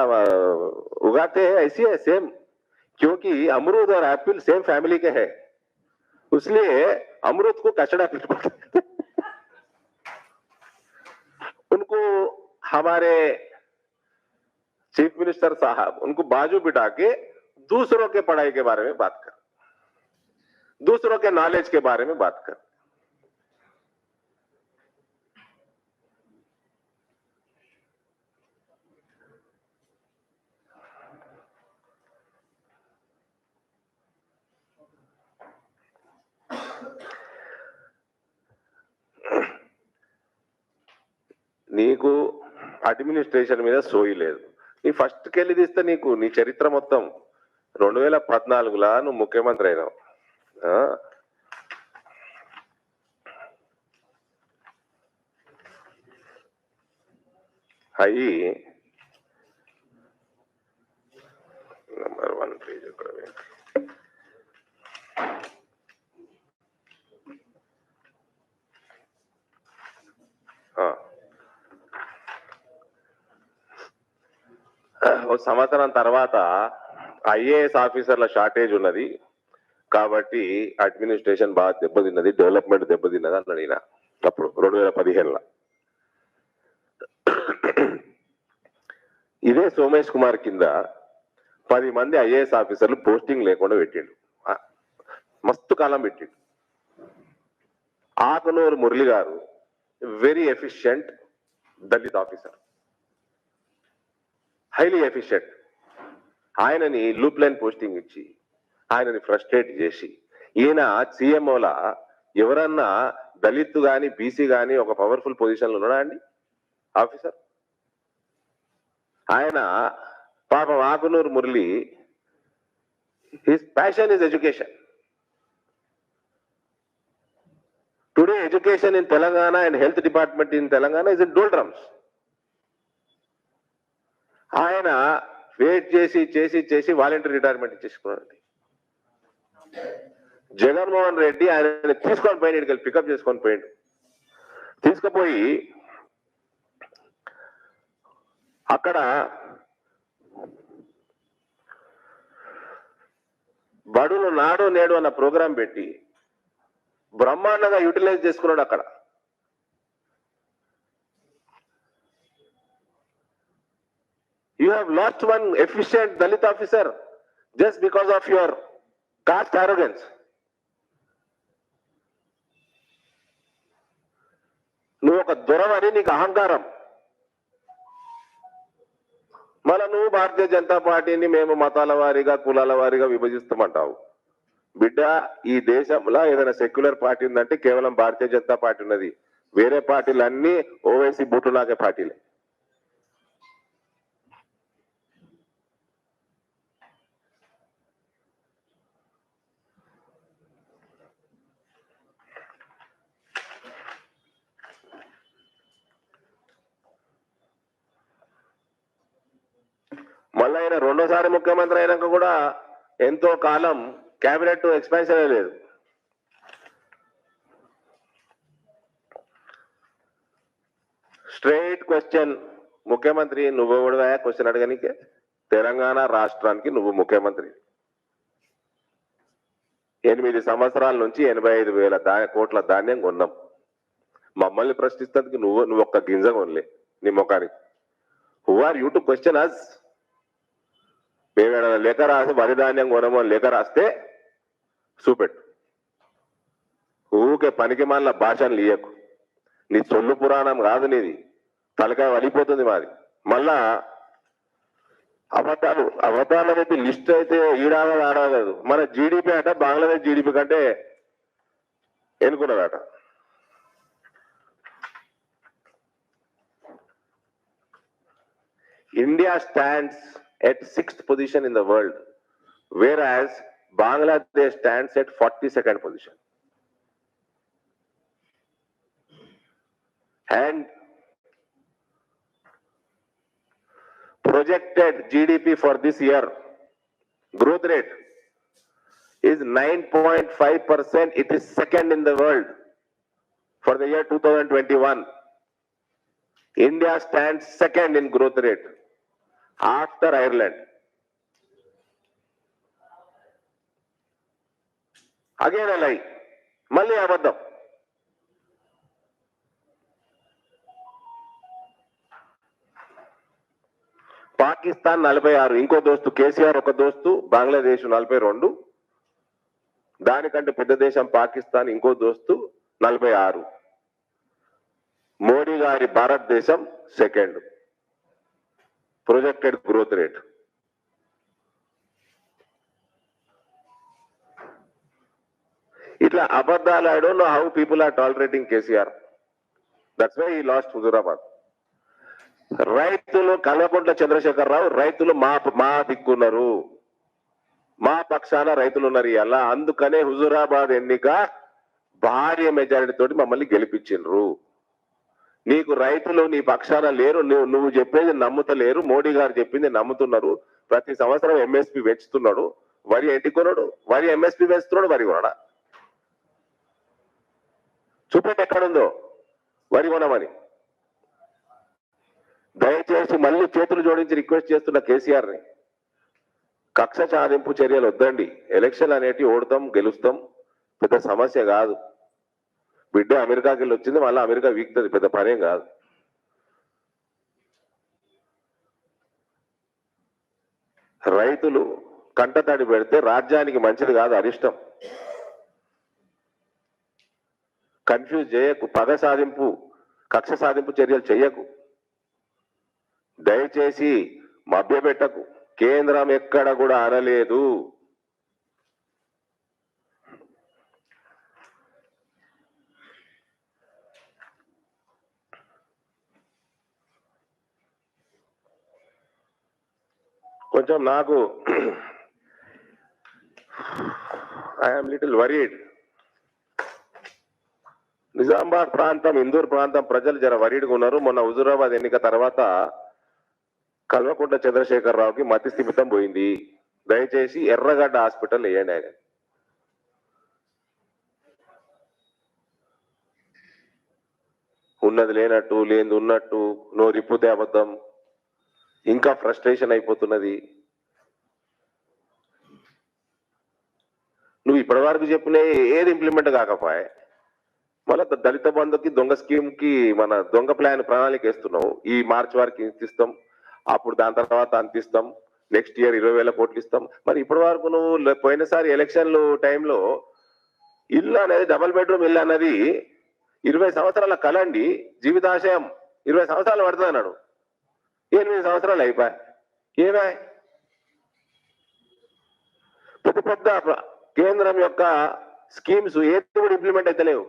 उगाते हैं, ऐसी है सेम, क्योंकि अमरूद और एप्पल सेम फैमिली के हैं. इसलिए अमृत को कचड़ा पिटवाते उनको हमारे चीफ मिनिस्टर साहब उनको बाजू बिठा के दूसरों के पढ़ाई के बारे में बात कर, दूसरों के नॉलेज के बारे में बात कर। నీకు అడ్మినిస్ట్రేషన్ మీద సోయి లేదు. నీ ఫస్ట్ కెళ్ళి తీస్తే నీకు నీ చరిత్ర మొత్తం 2014లా నువ్వు ముఖ్యమంత్రి అయినావు. అయ్యి నెంబర్ 1 పేజ్ ఇక్కడ సంవత్సరం తర్వాత ఐఏఎస్ ఆఫీసర్ల షార్టేజ్ ఉన్నది కాబట్టి అడ్మినిస్ట్రేషన్ బాగా దెబ్బతిన్నది, డెవలప్మెంట్ దెబ్బతిన్నది అని అడిగిన అప్పుడు 2015లో. ఇదే సోమేష్ కుమార్ కింద 10 మంది ఐఏఎస్ ఆఫీసర్లు పోస్టింగ్ లేకుండా పెట్టిండు, మస్తు కాలం పెట్టిండు. ఆకునూరు మురళి గారు very efficient Dalit officer, highly efficient. ఆయనని లూప్ లైన్ పోస్టింగ్ ఇచ్చి ఆయనని ఫ్రస్ట్రేట్ చేసి ఈయన సీఎంఓల ఎవరన్నా దళిత్ గాని బీసీ గాని ఒక పవర్ఫుల్ పొజిషన్లో ఉన్నాడా అండి ఆఫీసర్? ఆయన పాపం Akunuru Murali his passion is education. Today education in Telangana and health department in Telangana is in doldrums. ఆయన వెయిట్ చేసి చేసి చేసి వాలంటీర్ రిటైర్మెంట్ ఇచ్చేసుకున్నాడు. జగన్మోహన్ రెడ్డి ఆయన తీసుకొని పోయిన ఇక్కడికి పికప్ చేసుకొని పోయిండు. తీసుకుపోయి అక్కడ బడులు నాడు నేడు అన్న ప్రోగ్రాం పెట్టి బ్రహ్మాండంగా యూటిలైజ్ చేసుకున్నాడు. అక్కడ you have lost one efficient Dalit officer just because of your caste arrogance. నువ్వు ఒక దొరవని నీకు అహంకారం. మళ్ళా నువ్వు భారతీయ జనతా పార్టీని మేము మతాల వారీగా కులాల వారీగా విభజిస్తామంటావు. బిడ్డ, ఈ దేశంలో ఏదైనా సెక్యులర్ పార్టీ ఉందంటే కేవలం భారతీయ జనతా పార్టీ ఉన్నది. వేరే పార్టీలు అన్ని ఓవైసీ బూటులాగే పార్టీలే. మళ్ళీ ఆయన రెండోసారి ముఖ్యమంత్రి అయినాక కూడా ఎంతో కాలం క్యాబినెట్ ఎక్స్పాన్షన్ లేదు. స్ట్రైట్ క్వశ్చన్, ముఖ్యమంత్రి నువ్వు కూడా క్వశ్చన్ అడగనికే? తెలంగాణ రాష్ట్రానికి నువ్వు ముఖ్యమంత్రి. 8 సంవత్సరాల నుంచి 85,000 కోట్ల ధాన్యం కొన్నాం. మమ్మల్ని ప్రశ్నిస్తేందుకు నువ్వు ఒక్క గింజ కొనలే నీ ముఖానికి. Who are you to question us? మేమేమైనా లేఖ రాసి వరి ధాన్యం కొనమో లేఖ రాస్తే చూపెట్టు. ఊకే పనికి మళ్ళా భాషను లీయకు. నీ సొల్లు పురాణం కాదు నీది, తలకాయ వలిపోతుంది మాది. మళ్ళా అవతారాలు అయితే లిస్ట్ అయితే ఈడాగదు ఆడగదు. మన జీడిపి అట బంగ్లాదేశ్ జీడిపి కంటే ఎన్నుకున్నదట. India stands at 6th position in the world, whereas Bangladesh stands at 42nd position. And projected GDP for this year, growth rate is 9.5%. It is second in the world for the year 2021. India stands second in growth rate after Ireland. Again a lie. మళ్ళీ అబద్ధం. పాకిస్తాన్ 46, ఇంకో దోస్తు కేసీఆర్ ఒక దోస్తు, బంగ్లాదేశ్ 42, దానికంటే పెద్ద దేశం పాకిస్తాన్ ఇంకో దోస్తు 46. మోడీ గారి భారతదేశం సెకండ్ ప్రొజెక్టెడ్ గ్రోత్ రేట్. ఇట్లా అబద్ధాలు, I don't know how people are tolerating KCR. That's why he lost Huzurabad. రైతులు కల్వకుంట్ల చంద్రశేఖరరావు, రైతులు మా దిక్కున్నారు, మా పక్షాన రైతులు ఉన్నారు ఇలా. అందుకనే హుజూరాబాద్ ఎన్నిక భారీ మెజారిటీ తోటి మమ్మల్ని గెలిపించిండ్రు. నీకు రైతులు నీ పక్షాన లేరు, నువ్వు చెప్పేది నమ్ముతలేరు, మోడీ గారు చెప్పింది నమ్ముతున్నారు. ప్రతి సంవత్సరం ఎంఎస్పి పెంచుతున్నాడు, వరి ఏంటి కొనడు, వరి ఎంఎస్పి పెంచుతున్నాడు, వరి కొనడా? చూపెట్టి ఎక్కడుందో వరి కొనమని. దయచేసి మళ్ళీ చేతులు జోడించి రిక్వెస్ట్ చేస్తున్న కేసీఆర్ ని, కక్ష సాధింపు చర్యలు వద్దండి. ఎలక్షన్ అనేటి ఓడతాం గెలుస్తాం, పెద్ద సమస్య కాదు. బిడ్డ అమెరికాకి వెళ్ళి వచ్చింది, మళ్ళీ అమెరికా వీక్తుంది, పెద్ద పనేం కాదు. రైతులు కంటతడి పెడితే రాజ్యానికి మంచిది కాదు, అరిష్టం. కన్ఫ్యూజ్ చేయకు, పగ సాధింపు కక్ష సాధింపు చర్యలు చెయ్యకు. దయచేసి మభ్యపెట్టకు. కేంద్రం ఎక్కడ కూడా అనలేదు కొంచెం నాకు ఐఎమ్ లిటిల్ వరీడ్. నిజామాబాద్ ప్రాంతం, ఇందూర్ ప్రాంతం ప్రజలు జర వరీడ్గా ఉన్నారు. మొన్న హుజూరాబాద్ ఎన్నిక తర్వాత కల్వకుంట్ల చంద్రశేఖరరావుకి మతి స్థిమితం పోయింది. దయచేసి ఎర్రగడ్డ హాస్పిటల్ వేయండి. ఆయన ఉన్నది లేనట్టు, లేనిది ఉన్నట్టు, నోరిప్పుతే అబద్ధం, ఇంకా ఫ్రస్ట్రేషన్ అయిపోతున్నది. నువ్వు ఇప్పటి వరకు చెప్పిన ఏది ఇంప్లిమెంట్ కాకపోయే, మళ్ళీ దళిత బంధుకి దొంగ స్కీమ్ కి మన దొంగ ప్రణాళిక వేస్తున్నావు. ఈ మార్చి వరకు ఇంత ఇస్తాం, అప్పుడు దాని తర్వాత అంత ఇస్తాం, నెక్స్ట్ ఇయర్ 20,000 కోట్లు ఇస్తాం. మరి ఇప్పటి వరకు నువ్వు పోయినసారి ఎలక్షన్లు టైంలో ఇల్లు అనేది, డబుల్ బెడ్రూమ్ ఇల్లు అన్నది 20 సంవత్సరాల కలండి, జీవితాశయం 20 సంవత్సరాలు పడుతుంది అన్నాడు. 8 సంవత్సరాలు అయిపోయాయి. ఏమే పెద్ద పెద్ద కేంద్రం యొక్క స్కీమ్స్ ఏది కూడా ఇంప్లిమెంట్ అయితే లేవు.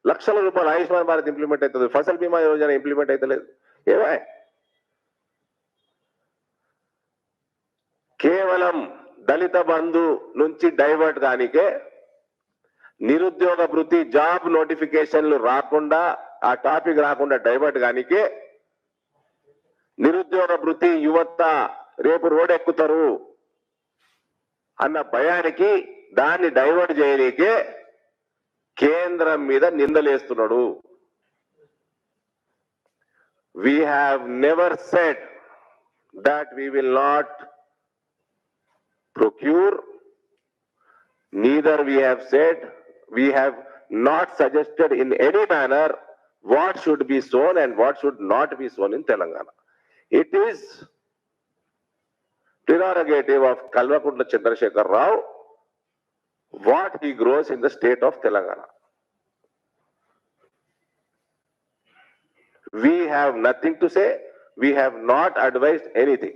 లక్షల రూపాయలు ఆయుష్మాన్ భారత్ ఇంప్లిమెంట్ అవుతుంది, ఫసల్ బీమా యోజన ఇంప్లిమెంట్ అయితే లేదు. ఏమే కేవలం దళిత బంధు నుంచి డైవర్ట్ కానికే, నిరుద్యోగ భృతి జాబ్ నోటిఫికేషన్లు రాకుండా, ఆ టాపిక్ రాకుండా డైవర్ట్ కానికే, నిరుద్యోగ భృతి యువత రేపు రోడ్ ఎక్కుతారు అన్న భయానికి దాన్ని డైవర్ట్ చేయలేకే కేంద్రం మీద నిందలేస్తున్నాడు. We have never said that we will not procure, neither we have said, we have not suggested in any manner what should be sown and what should not be sown in Telangana. It is prerogative of Kalvakuntla Chandrasekhar Rao what he grows in the state of Telangana. We have nothing to say. We have not advised anything.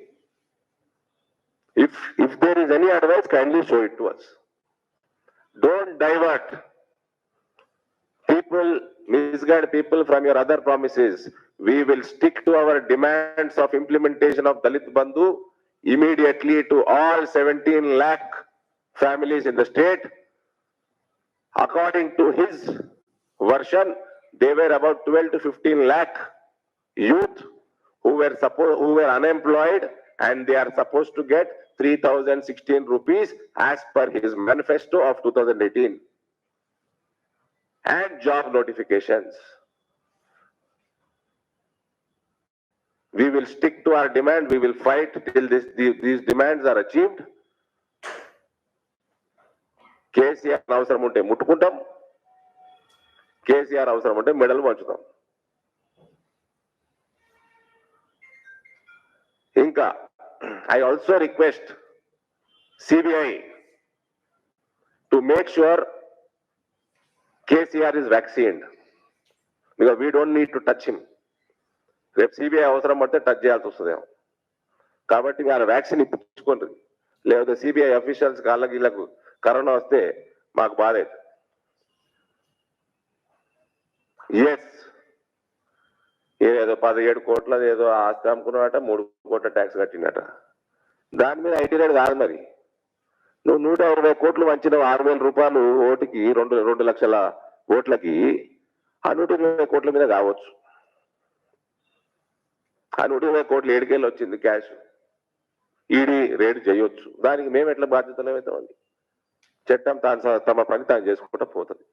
If there is any advice, kindly show it to us. Don't divert people, misguide people from your other promises. We will stick to our demands of implementation of Dalit Bandhu immediately to all 17 lakh families in the state. According to his version, they were about 12 to 15 lakh youth who were unemployed, and they are supposed to get 3,016 rupees as per his manifesto of 2018 and job notifications. We will stick to our demand. We will fight till these demands are achieved. KCR అవసరం ఉంటే ముట్టుకుంటాం, కేసీఆర్ అవసరం ఉంటే medal పంచుతాం. ఇంకా I also request CBI to make sure KCR is vaccinated because we don't need to touch him. రేపు CBI అవసరం పడితే touch చేయాల్సి వస్తుందేమో. కాబట్టి మీరు వ్యాక్సిన్ ఇప్పించుకోండి. లేకపోతే సిబిఐ అఫీషియల్స్ కాళ్ళకి వీళ్ళకు కరోనా వస్తే మాకు బాధ. ఎస్, ఏదో 17 కోట్ల ఏదో ఆస్తి అమ్ముకున్నాడట, 3 కోట్ల ట్యాక్స్ కట్టినట. దాని మీద ఐటీ రేట్ కాదు. మరి నువ్వు 120 కోట్లు వంచిన 6,000 రూపాయలు ఓటుకి 2 లక్షల ఓట్లకి ఆ 120 కోట్ల మీద కావచ్చు. ఆ 120 కోట్లు ఏడుకేళ్ళు వచ్చింది క్యాష్. ఈడీ రేట్ చేయొచ్చు. దానికి మేము ఎట్లా బాధ్యతలు అవుతామండి? చట్టం తమ పని తాను చేసుకుంటూ పోతుంది.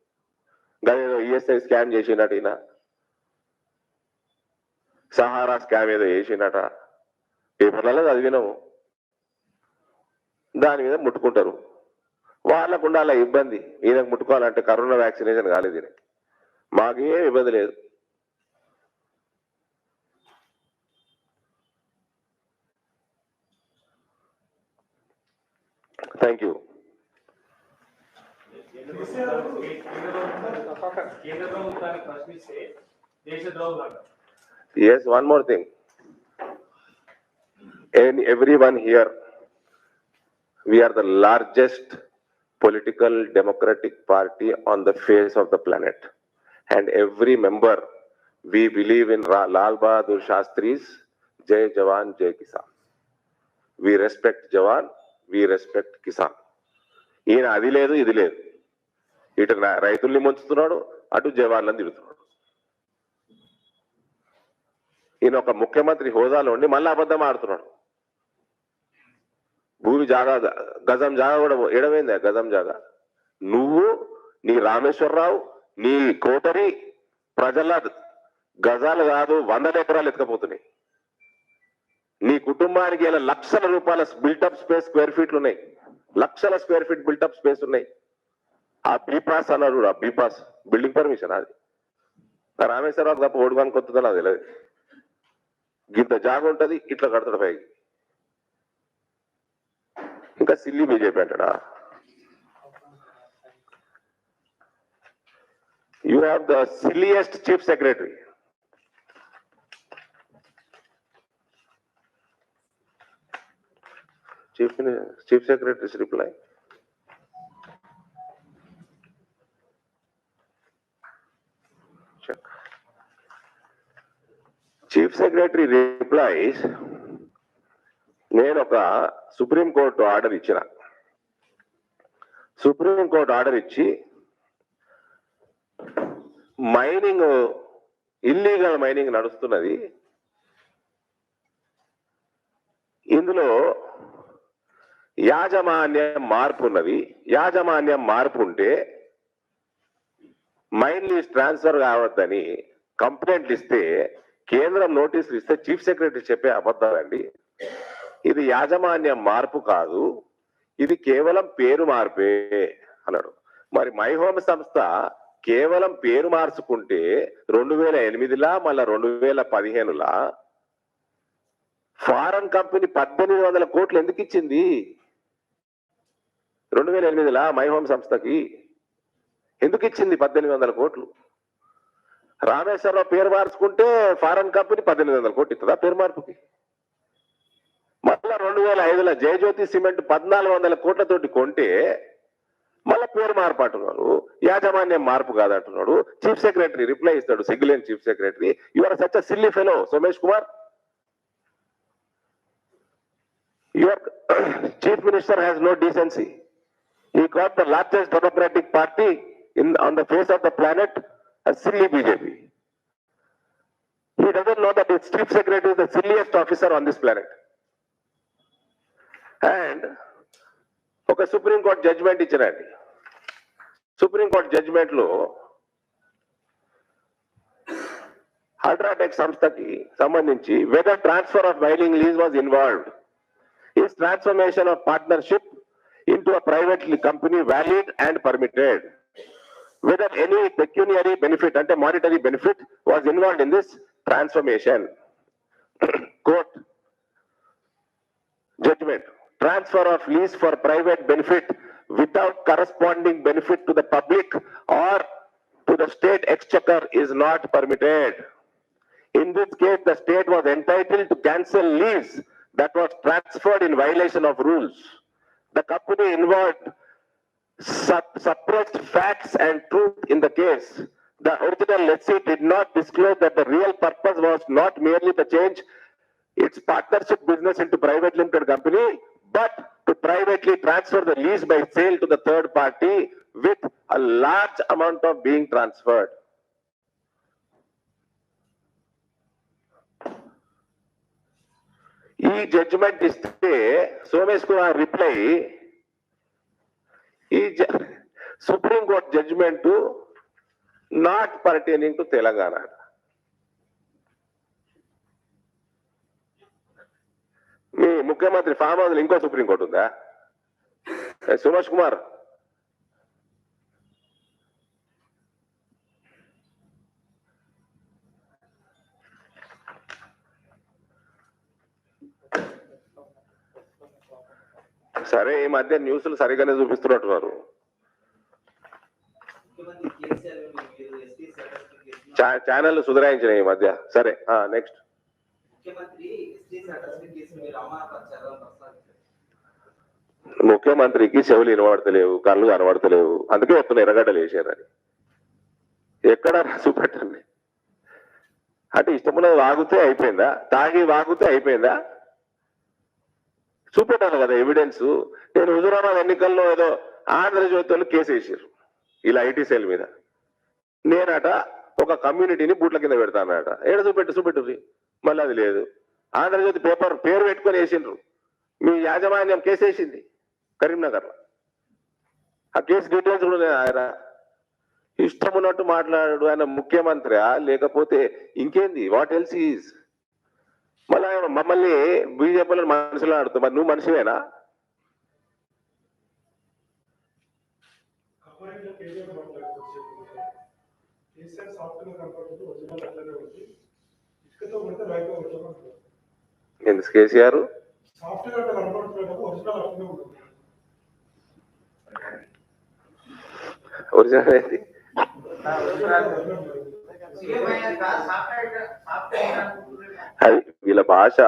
ఏదో ఈఎస్ఐ స్కామ్ చేసినట్టు, ఈయన సహారా స్కామ్ ఏదో చేసినట, పేపర్లలో చదివినాము. దాని మీద ముట్టుకుంటారు. వాళ్ళకు ఉండాల ఇబ్బంది. ఈయనకు ముట్టుకోవాలంటే కరోనా వ్యాక్సినేషన్ కాలేదు. ఈయనకి మాకేం ఇబ్బంది లేదు. Thank you. Yes, one more thing. And everyone here, we are the largest political democratic party on the face of the planet. And every member, we believe in Lal Bahadur Shastri's Jai Jawan, Jai Kisan. We respect Jawan, we respect Kisan. ఈయన అది లేదు ఇది లేదు. ఇటు రైతుల్ని ముంచుతున్నాడు, అటు జవాన్లను తిడుతున్నాడు. ఈయన ఒక ముఖ్యమంత్రి హోదాలో ఉండి మళ్ళీ అబద్ధం ఆడుతున్నాడు. భూమి జాగా గజం జాగా కూడా ఎడమైందా? గజం జాగా నువ్వు, నీ రామేశ్వరరావు, నీ కోటరి ప్రజల గజాలు కాదు 100 ఎకరాలు ఎత్తుకపోతున్నాయి. నీ కుటుంబానికి ఇలా లక్షల రూపాయల బిల్టప్ స్పేస్ స్క్వేర్ ఫీట్లు ఉన్నాయి. లక్షల స్క్వేర్ ఫీట్ బిల్టప్ స్పేస్ ఉన్నాయి. ఆ బీపాస్ అన్నాడు. ఆ బీపాస్ బిల్డింగ్ పర్మిషన్ అది రామేశ్వరరావు తప్ప ఓడుగాని కొత్తదో నాకు తెలియదు. గింత జాగ ఉంటుంది, ఇట్లా కడతాడు పైకి. ఇంకా సిల్లీ బీజేపీ అంటాడా? You have the silliest chief secretary. Chief Secretary's reply. Check. Chief Secretary replies, నేను ఒక సుప్రీంకోర్టు ఆర్డర్ ఇచ్చిన. సుప్రీంకోర్టు ఆర్డర్ ఇచ్చి మైనింగ్, ఇల్లీగల్ మైనింగ్ నడుస్తున్నది. ఇందులో యాజమాన్యం మార్పు ఉన్నది. యాజమాన్యం మార్పు ఉంటే మైన్ లీజ్ ట్రాన్స్ఫర్ కావద్దని కంప్లైంట్లు ఇస్తే, కేంద్రం నోటీసులు ఇస్తే చీఫ్ సెక్రటరీ చెప్పే అబద్ధాలండి. ఇది యాజమాన్యం మార్పు కాదు, ఇది కేవలం పేరు మార్పే అన్నాడు. మరి మై హోమ్ సంస్థ కేవలం పేరు మార్చుకుంటే 2008లా మళ్ళా 2015లా ఫారెన్ కంపెనీ 1800 కోట్లు ఎందుకు ఇచ్చింది? 2008లా మై హోమ్ సంస్థకి ఎందుకు ఇచ్చింది 1800 కోట్లు? రామేశ్వరరావు పేరు మార్చుకుంటే ఫారెన్ కంపెనీ 1800 కోట్లు ఇస్తుందా పేరు మార్పుకి? మళ్ళా 2005లో జయజ్యోతి సిమెంట్ 1400 కోట్లతోటి కొంటే మళ్ళా పేరు మార్పు అంటున్నాడు. యాజమాన్యం మార్పు కాదంటున్నాడు. చీఫ్ సెక్రటరీ రిప్లై ఇస్తాడు, సిగ్గులేని chief secretary. You are such a silly fellow Somesh Kumar. Your chief minister has no decency. He got the largest democratic party on the face of the planet, a silly BJP. He doesn't know that his chief secretary is the silliest officer on this planet. And ఒక supreme court judgement ఇచ్చినండి. Supreme court judgement లో UltraTech సంస్థకి సంబంధించి whether transfer of mining lease was involved, is transformation of partnership into a private company valid and permitted? whether any pecuniary benefit and monetary benefit was involved in this transformation. Quote, judgment. Transfer of lease for private benefit without corresponding benefit to the public or to the state exchequer is not permitted. In this case, the state was entitled to cancel lease that was transferred in violation of rules. The company involved suppressed facts and truth in the case. The original lessee did not disclose that the real purpose was not merely to change its partnership business into private limited company, but to privately transfer the lease by sale to the third party with a large amount of being transferred. ఈ judgement ఇస్తే Somesh Kumar reply, ఈ supreme court judgement not pertaining to Telangana. మీ ముఖ్యమంత్రి farm house ఇంకో supreme court ఉందా? సుమేష్ కుమార్, సరే ఈ మధ్య న్యూస్లు సరిగానే చూపిస్తున్నట్టున్నారు. ఛానల్ సుధరాయించిన ఈ మధ్య. సరే నెక్స్ట్. ముఖ్యమంత్రికి చెవులు వినబడతలేవు, కళ్ళు కనబడతలేవు, అందుకే చెప్తున్నా ఎర్రగడ్డలు వేసారని. ఎక్కడ చూపెట్టండి. అంటే ఇష్టమున్నది వాగితే అయిపోయిందా? తాగి వాగితే అయిపోయిందా? చూపెట్టాలి కదా ఎవిడెన్స్. నేను హుజూరాబాద్ ఎన్నికల్లో ఏదో ఆంధ్రజ్యోతి వాళ్ళు కేసు వేసారు ఇలా ఐటీ సెల్ మీద. నేనట ఒక కమ్యూనిటీని బూట్ల కింద పెడతానట. ఏడ చూపెట్టు మళ్ళీ అది లేదు. ఆంధ్రజ్యోతి పేపర్ పేరు పెట్టుకొని వేసిండ్రు. మీ యాజమాన్యం కేసు వేసింది కరీంనగర్లో. ఆ కేసు డీటెయిల్స్ కూడా ఆయన ఇష్టం ఉన్నట్టు మాట్లాడాడు. ఆయన ముఖ్యమంత్రి లేకపోతే ఇంకేంది? What else is? మళ్ళీ మమ్మల్ని బీజేపీలో మనుషులు ఆడుతూ, మరి నువ్వు మనిషివేనా? ఎందుకు కేసీఆర్ ఒరిజినల్ ఏంటి? అది వీళ్ళ భాష.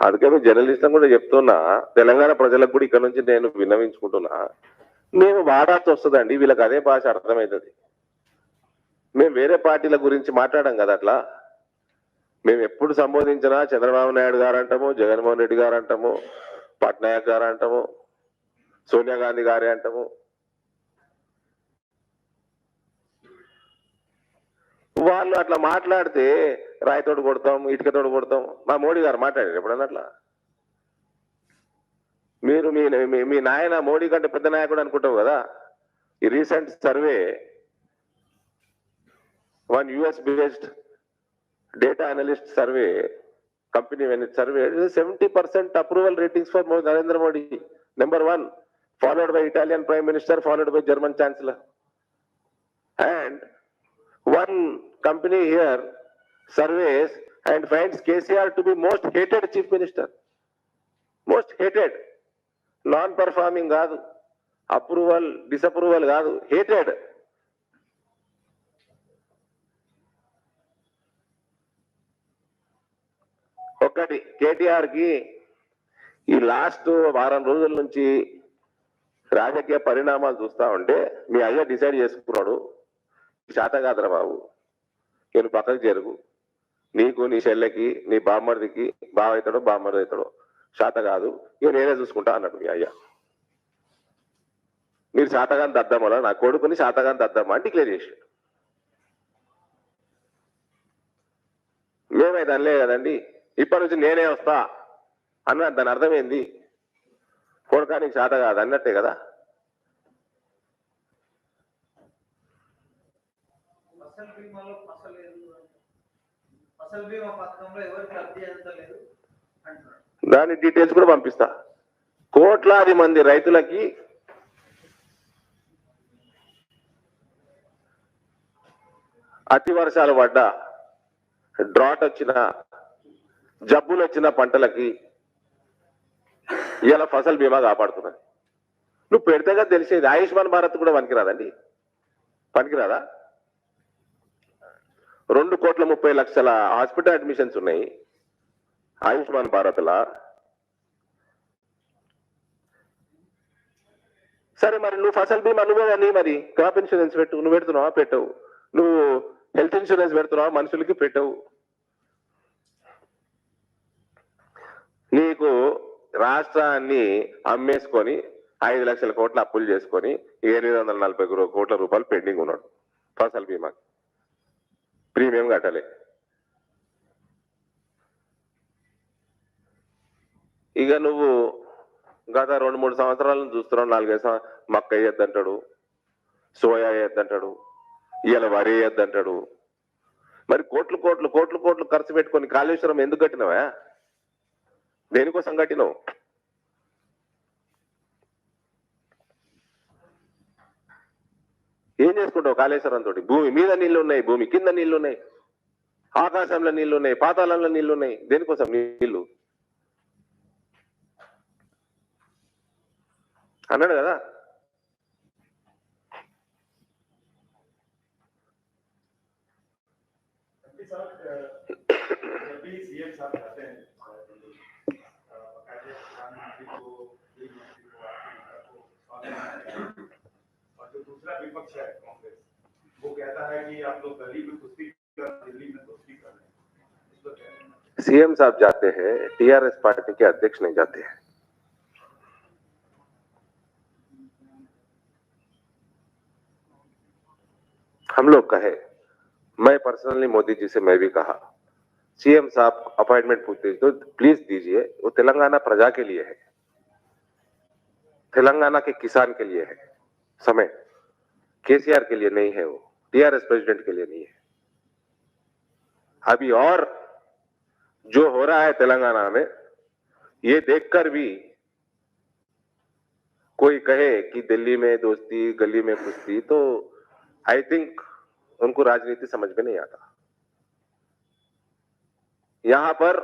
అందుకే మేము జర్నలిస్టులు కూడా చెప్తున్నా, తెలంగాణ ప్రజలకు కూడా ఇక్కడ నుంచి నేను విన్నవించుకుంటున్నా, మేము వాడాల్సి వస్తుందండి. వీళ్ళకి అదే భాష అర్థమవుతుంది. మేము వేరే పార్టీల గురించి మాట్లాడాం కదా అట్లా. మేము ఎప్పుడు సంబోధించినా చంద్రబాబు నాయుడు గారు అంటాము, జగన్మోహన్ రెడ్డి గారు అంటాము, పట్నాయక్ గారు అంటాము, సోనియా గాంధీ గారే అంటాము. వాళ్ళు అట్లా మాట్లాడితే రాయితోడు కొడతాం, ఇటుకతోడు కొడతాం. మా మోడీ గారు మాట్లాడారు ఎప్పుడన్నా అట్లా? మీరు మీ నాయన మోడీ కంటే పెద్ద నాయకుడు అనుకుంటావు కదా. ఈ recent survey, one US based data analyst survey company, when it surveyed 70% approval ratings for Narendra Modi, number 1, followed by Italian Prime Minister, followed by German Chancellor. And one company here surveys and finds KCR to be most hated chief minister. Most hated. Non-performing కాదు, approval disapproval కాదు, hated. ఒకటి కేటీఆర్ కి ఈ last వారం రోజుల నుంచి రాజకీయ పరిణామాలు చూస్తా ఉంటే మీ అయ్య డిసైడ్ చేసుకున్నాడు, శాత కాదురా బాబు, నేను పక్కకు జరుగు, నీకు నీ చెల్లెకి నీ బామ్మర్దికి బావ అవుతాడో బామ్మర్ది అవుతాడో శాత కాదు, ఇక నేనే చూసుకుంటా అన్నాడు మీ అయ్య. మీరు శాతగాని దద్దమ్మలో నా కొడుకుని శాతగాని దద్దమ్మ అని డిక్లేర్ చేసాడు. మేమైతే అనలే కదండి, ఇప్పటి నుంచి నేనే వస్తా అన్న. దాని అర్థమైంది, కొడుకానికి శాత కాదు అన్నట్టే కదా. దాని డీటెయిల్స్ కూడా పంపిస్తా. కోట్లాది మంది రైతులకి అతి వర్షాలు పడ్డా, డ్రాట్ వచ్చిన, జబ్బులు వచ్చిన పంటలకి ఇలా ఫసల్ బీమా కాపాడుతున్నది. నువ్వు పెడితేగా తెలిసేది. ఆయుష్మాన్ భారత్ కూడా పనికిరాదండి, పనికిరాదా? 2,30,00,000 హాస్పిటల్ అడ్మిషన్స్ ఉన్నాయి ఆయుష్మాన్ భారత్ లా. సరే మరి నువ్వు ఫసల్ బీమా నువ్వే కానీ మరి క్రాప్ ఇన్సూరెన్స్ పెట్టు. నువ్వు పెడుతున్నావా? పెట్టవు. నువ్వు హెల్త్ ఇన్సూరెన్స్ పెడుతున్నావా? మనుషులకి పెట్టవు. నీకు రాష్ట్రాన్ని అమ్మేసుకొని 5 లక్షల కోట్ల అప్పులు చేసుకొని 840 కోట్ల రూపాయలు పెండింగ్ ఉన్నాడు ఫసల్ బీమా. ప్రీమియం కట్టలే. ఇక నువ్వు గత 2-3 సంవత్సరాలను చూస్తున్నావు. 4-5 మక్క వేయద్దంటాడు, సోయా వేయద్దంటాడు, ఇలా వరి వేయద్దంటాడు. మరి కోట్లు కోట్లు కోట్లు కోట్లు ఖర్చు పెట్టుకొని కాళేశ్వరం ఎందుకు కట్టినవా? దేనికోసం కట్టినావు? ఏం చేసుకుంటావు కాళేశ్వరం తోటి? భూమి మీద నీళ్లు ఉన్నాయి, భూమి కింద నీళ్లు ఉన్నాయి, ఆకాశంలో నీళ్లు ఉన్నాయి, పాతాళంలో నీళ్లు ఉన్నాయి. దేనికోసం నీళ్లు అన్నాడు కదా. दूसरा विपक्ष है कांग्रेस, वो कहता है कि आप लोग दिल्ली में कुश्ती कर, दिल्ली में दोस्ती कर रहे हैं। सीएम साहब जाते हैं, टीआरएस पार्टी के अध्यक्ष नहीं जाते हैं। हम लोग कहे, मैं पर्सनली मोदी जी से मैं भी कहा, सीएम साहब अपॉइंटमेंट पूछते तो प्लीज दीजिए। वो तेलंगाना प्रजा के लिए है, तेलंगाना के किसान के लिए है समय, केसीआर के लिए नहीं है, वो टीआरएस प्रेसिडेंट के लिए नहीं है। अभी और जो हो रहा है तेलंगाना में, ये देखकर भी कोई कहे कि दिल्ली में दोस्ती गली में कुश्ती, तो आई थिंक उनको राजनीति समझ में नहीं आता। यहां पर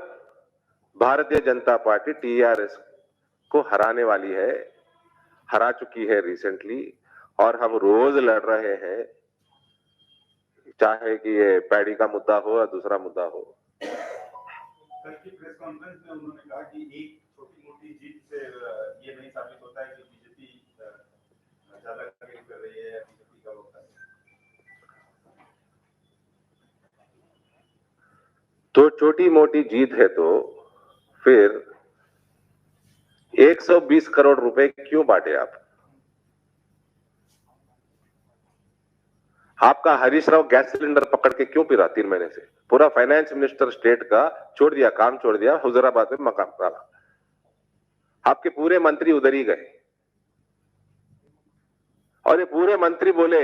भारतीय जनता पार्टी टीआरएस को हराने वाली है, हरा चुकी है रिसेंटली, और हम रोज लड़ रहे हैं, चाहे कि ये पैडी का मुद्दा हो या दूसरा मुद्दा हो। कल की प्रेस कॉन्फ्रेंस में उन्होंने कहा कि एक छोटी मोटी जीत से ये नहीं साबित होता है कि बीजेपी ज्यादा कर रही है या बीजेपी का वोट है। तो छोटी मोटी जीत है तो फिर 120 करोड़ रुपए क्यों बांटे आप? आपका हरीश राव गैस सिलेंडर पकड़ के क्यों फिरा 3 महीने से? पूरा फाइनेंस मिनिस्टर स्टेट का छोड़ दिया, काम छोड़ दिया, हुजूराबाद में मकान डाला। आपके पूरे मंत्री उधर ही गए, और ये पूरे मंत्री बोले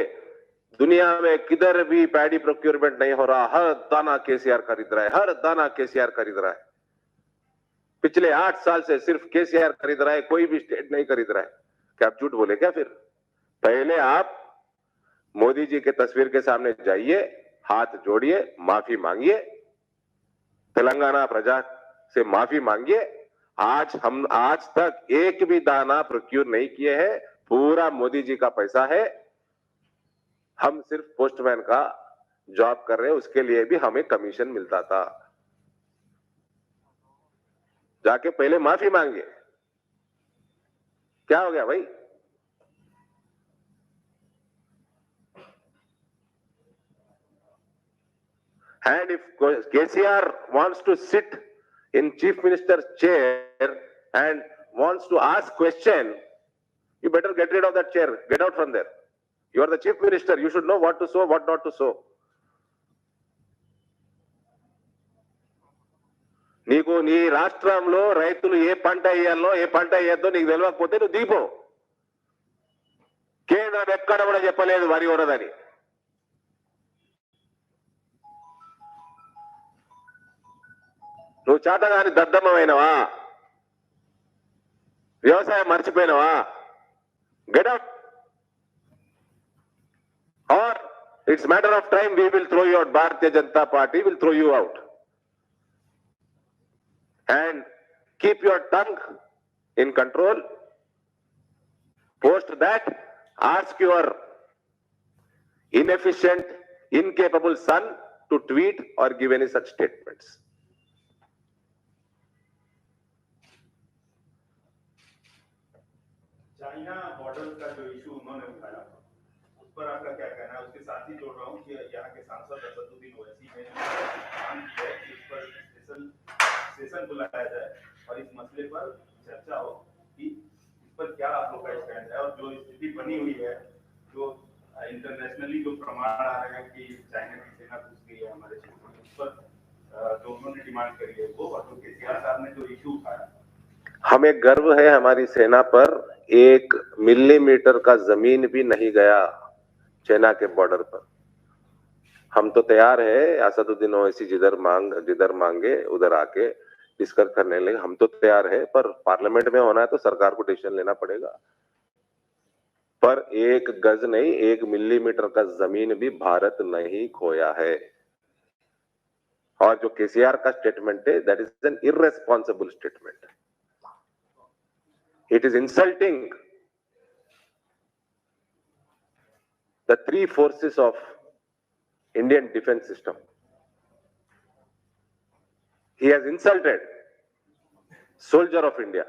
दुनिया में किधर भी पैडी प्रोक्योरमेंट नहीं हो रहा, हर दाना केसीआर खरीद रहा है, हर दाना केसीआर खरीद रहा है। पिछले 8 साल से सिर्फ केसीआर खरीद रहा है, कोई भी स्टेट नहीं खरीद रहा है। क्या आप झूठ बोले क्या? फिर पहले आप मोदी जी के तस्वीर के सामने जाइए, हाथ जोड़िए, माफी मांगिए, तेलंगाना प्रजा से माफी मांगिए। आज तक एक भी दाना प्रोक्योर नहीं किए हैं, पूरा मोदी जी का पैसा है। हम सिर्फ पोस्टमैन का जॉब कर रहे हैं, उसके लिए भी हमें कमीशन मिलता था। जाके पहले माफी मांगिए। क्या हो गया भाई? And if KCR wants to sit in Chief Minister's chair and wants to ask question, you better get rid of that chair. Get out from there. You are the Chief Minister. You should know what to sow, what not to sow. నీకు నీ రాష్ట్రంలో రైతులు ఏ పంట వేయాలో ఏ పంట వేయద్దో నీకు తెలియకపోతే నువ్వు దిగిపో. కేంద్రం ఎక్కడ కూడా చెప్పలేదు వరి ఉన్నదని. నువ్వు చాటగాని దద్దమ్మమైనవా? వ్యవసాయం మర్చిపోయినవా? Get out. और It's a matter of time. We will throw you out. Bharatiya Janata Party will throw you out. And keep your tongue in control. Post that, ask your inefficient, incapable son to tweet or give any such statements. China border का जो issue उन्होंने उठाया उस पर आपका क्या कहना है? उसके साथ ही जोड़ रहा हूँ कि यहाँ के सांसद असदुद्दीन ओवैसी ने मांग की है कि उस पर सेशन बुलाया जाए और इस मसले पर चर्चा हो कि इस पर क्या आप लोग का स्टैंड है। और जो स्थिति बनी हुई है, जो इंटरनेशनली जो प्रमाण आ रहे हैं कि चाइना की सेना घुस गई है हमारे क्षेत्र में, उस पर जो उन्होंने डिमांड करी है वो, और केसीआर साहब ने जो इशू उठाया, हमें गर्व है हमारी सेना पर। 1 मिलीमीटर का जमीन भी नहीं गया चाइना के बॉर्डर पर। हम तो तैयार है, असदुद्दीन ओवैसी जिधर मांगे उधर आके डिस्कस करने लगे, हम तो तैयार है। पर पार्लियामेंट में होना है तो सरकार को डिसीजन लेना पड़ेगा। पर 1 गज नहीं, 1 मिलीमीटर का जमीन भी भारत नहीं खोया है। और जो केसीआर का स्टेटमेंट है, that is an irresponsible statement. It is insulting the 3 forces of Indian defense system. He has insulted soldier of India.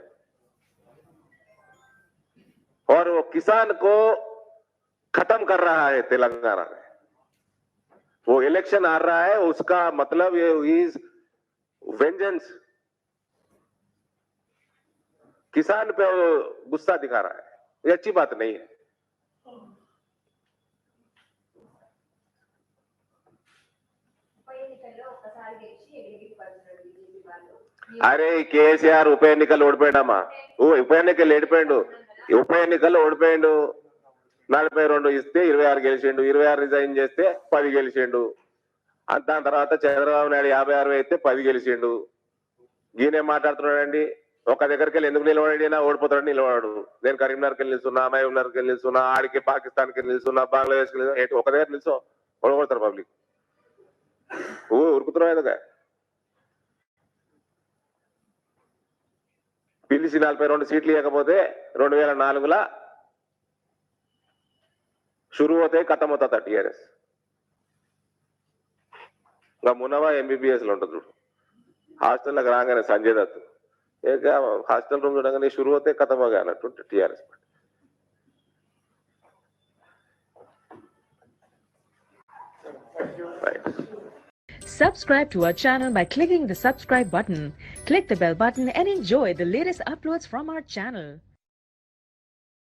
और वो किसान को खत्म कर रहा है तेलंगाना में। वो इलेक्शन आ रहा है, उसका मतलब ये इज वेंजेंस। किसान पे गुस्सा दिखा रहा है, ये अच्छी बात नहीं है। అరే కేసీఆర్ ఉప ఎన్నికలు ఓడిపోయాడమ్మా. ఉప ఎన్నికలు ఓడిపోయాడు. 42 ఇస్తే 26 గెలిచిండు, 26 రిజైన్ చేస్తే 10 గెలిచిండు. దాని తర్వాత చంద్రబాబు నాయుడు 56 అయితే 10 గెలిచిండు. ఈయనే మాట్లాడుతున్నాడండి. ఒక దగ్గరికి వెళ్ళి ఎందుకు నిలబడినా ఓడిపోతాడని నిలబడాడు. నేను కరీంనగర్కి వెళ్ళి నిలుస్తున్నా, మహబూబ్నగర్కి వెళ్ళి నిలుస్తున్నా, ఆడికి పాకిస్తాన్కి వెళ్ళి నిలుస్తున్నా, బంగ్లాదేశ్కి వెళ్ళి ఒక దగ్గర నిలుచో ఓడిపోతారు పబ్లిక్. ఉరుకుతున్నావు ఎందుక? పిలిచి 42 సీట్లు ఇవ్వకపోతే 2004లో शुरू होते खत्म होता था टीआरएस। ఇంకా మునవా ఎంబీబీఎస్ లో ఉంటుంది చూడు, హాస్టల్లో రాగానే సంజయ్ దత్ హాస్టల్ రూమ్ చూడగానే शुरू होते खत्म हो गया అన్నట్టు TRS. Subscribe to our channel by clicking the subscribe button. Click the bell button and enjoy the latest uploads from our channel.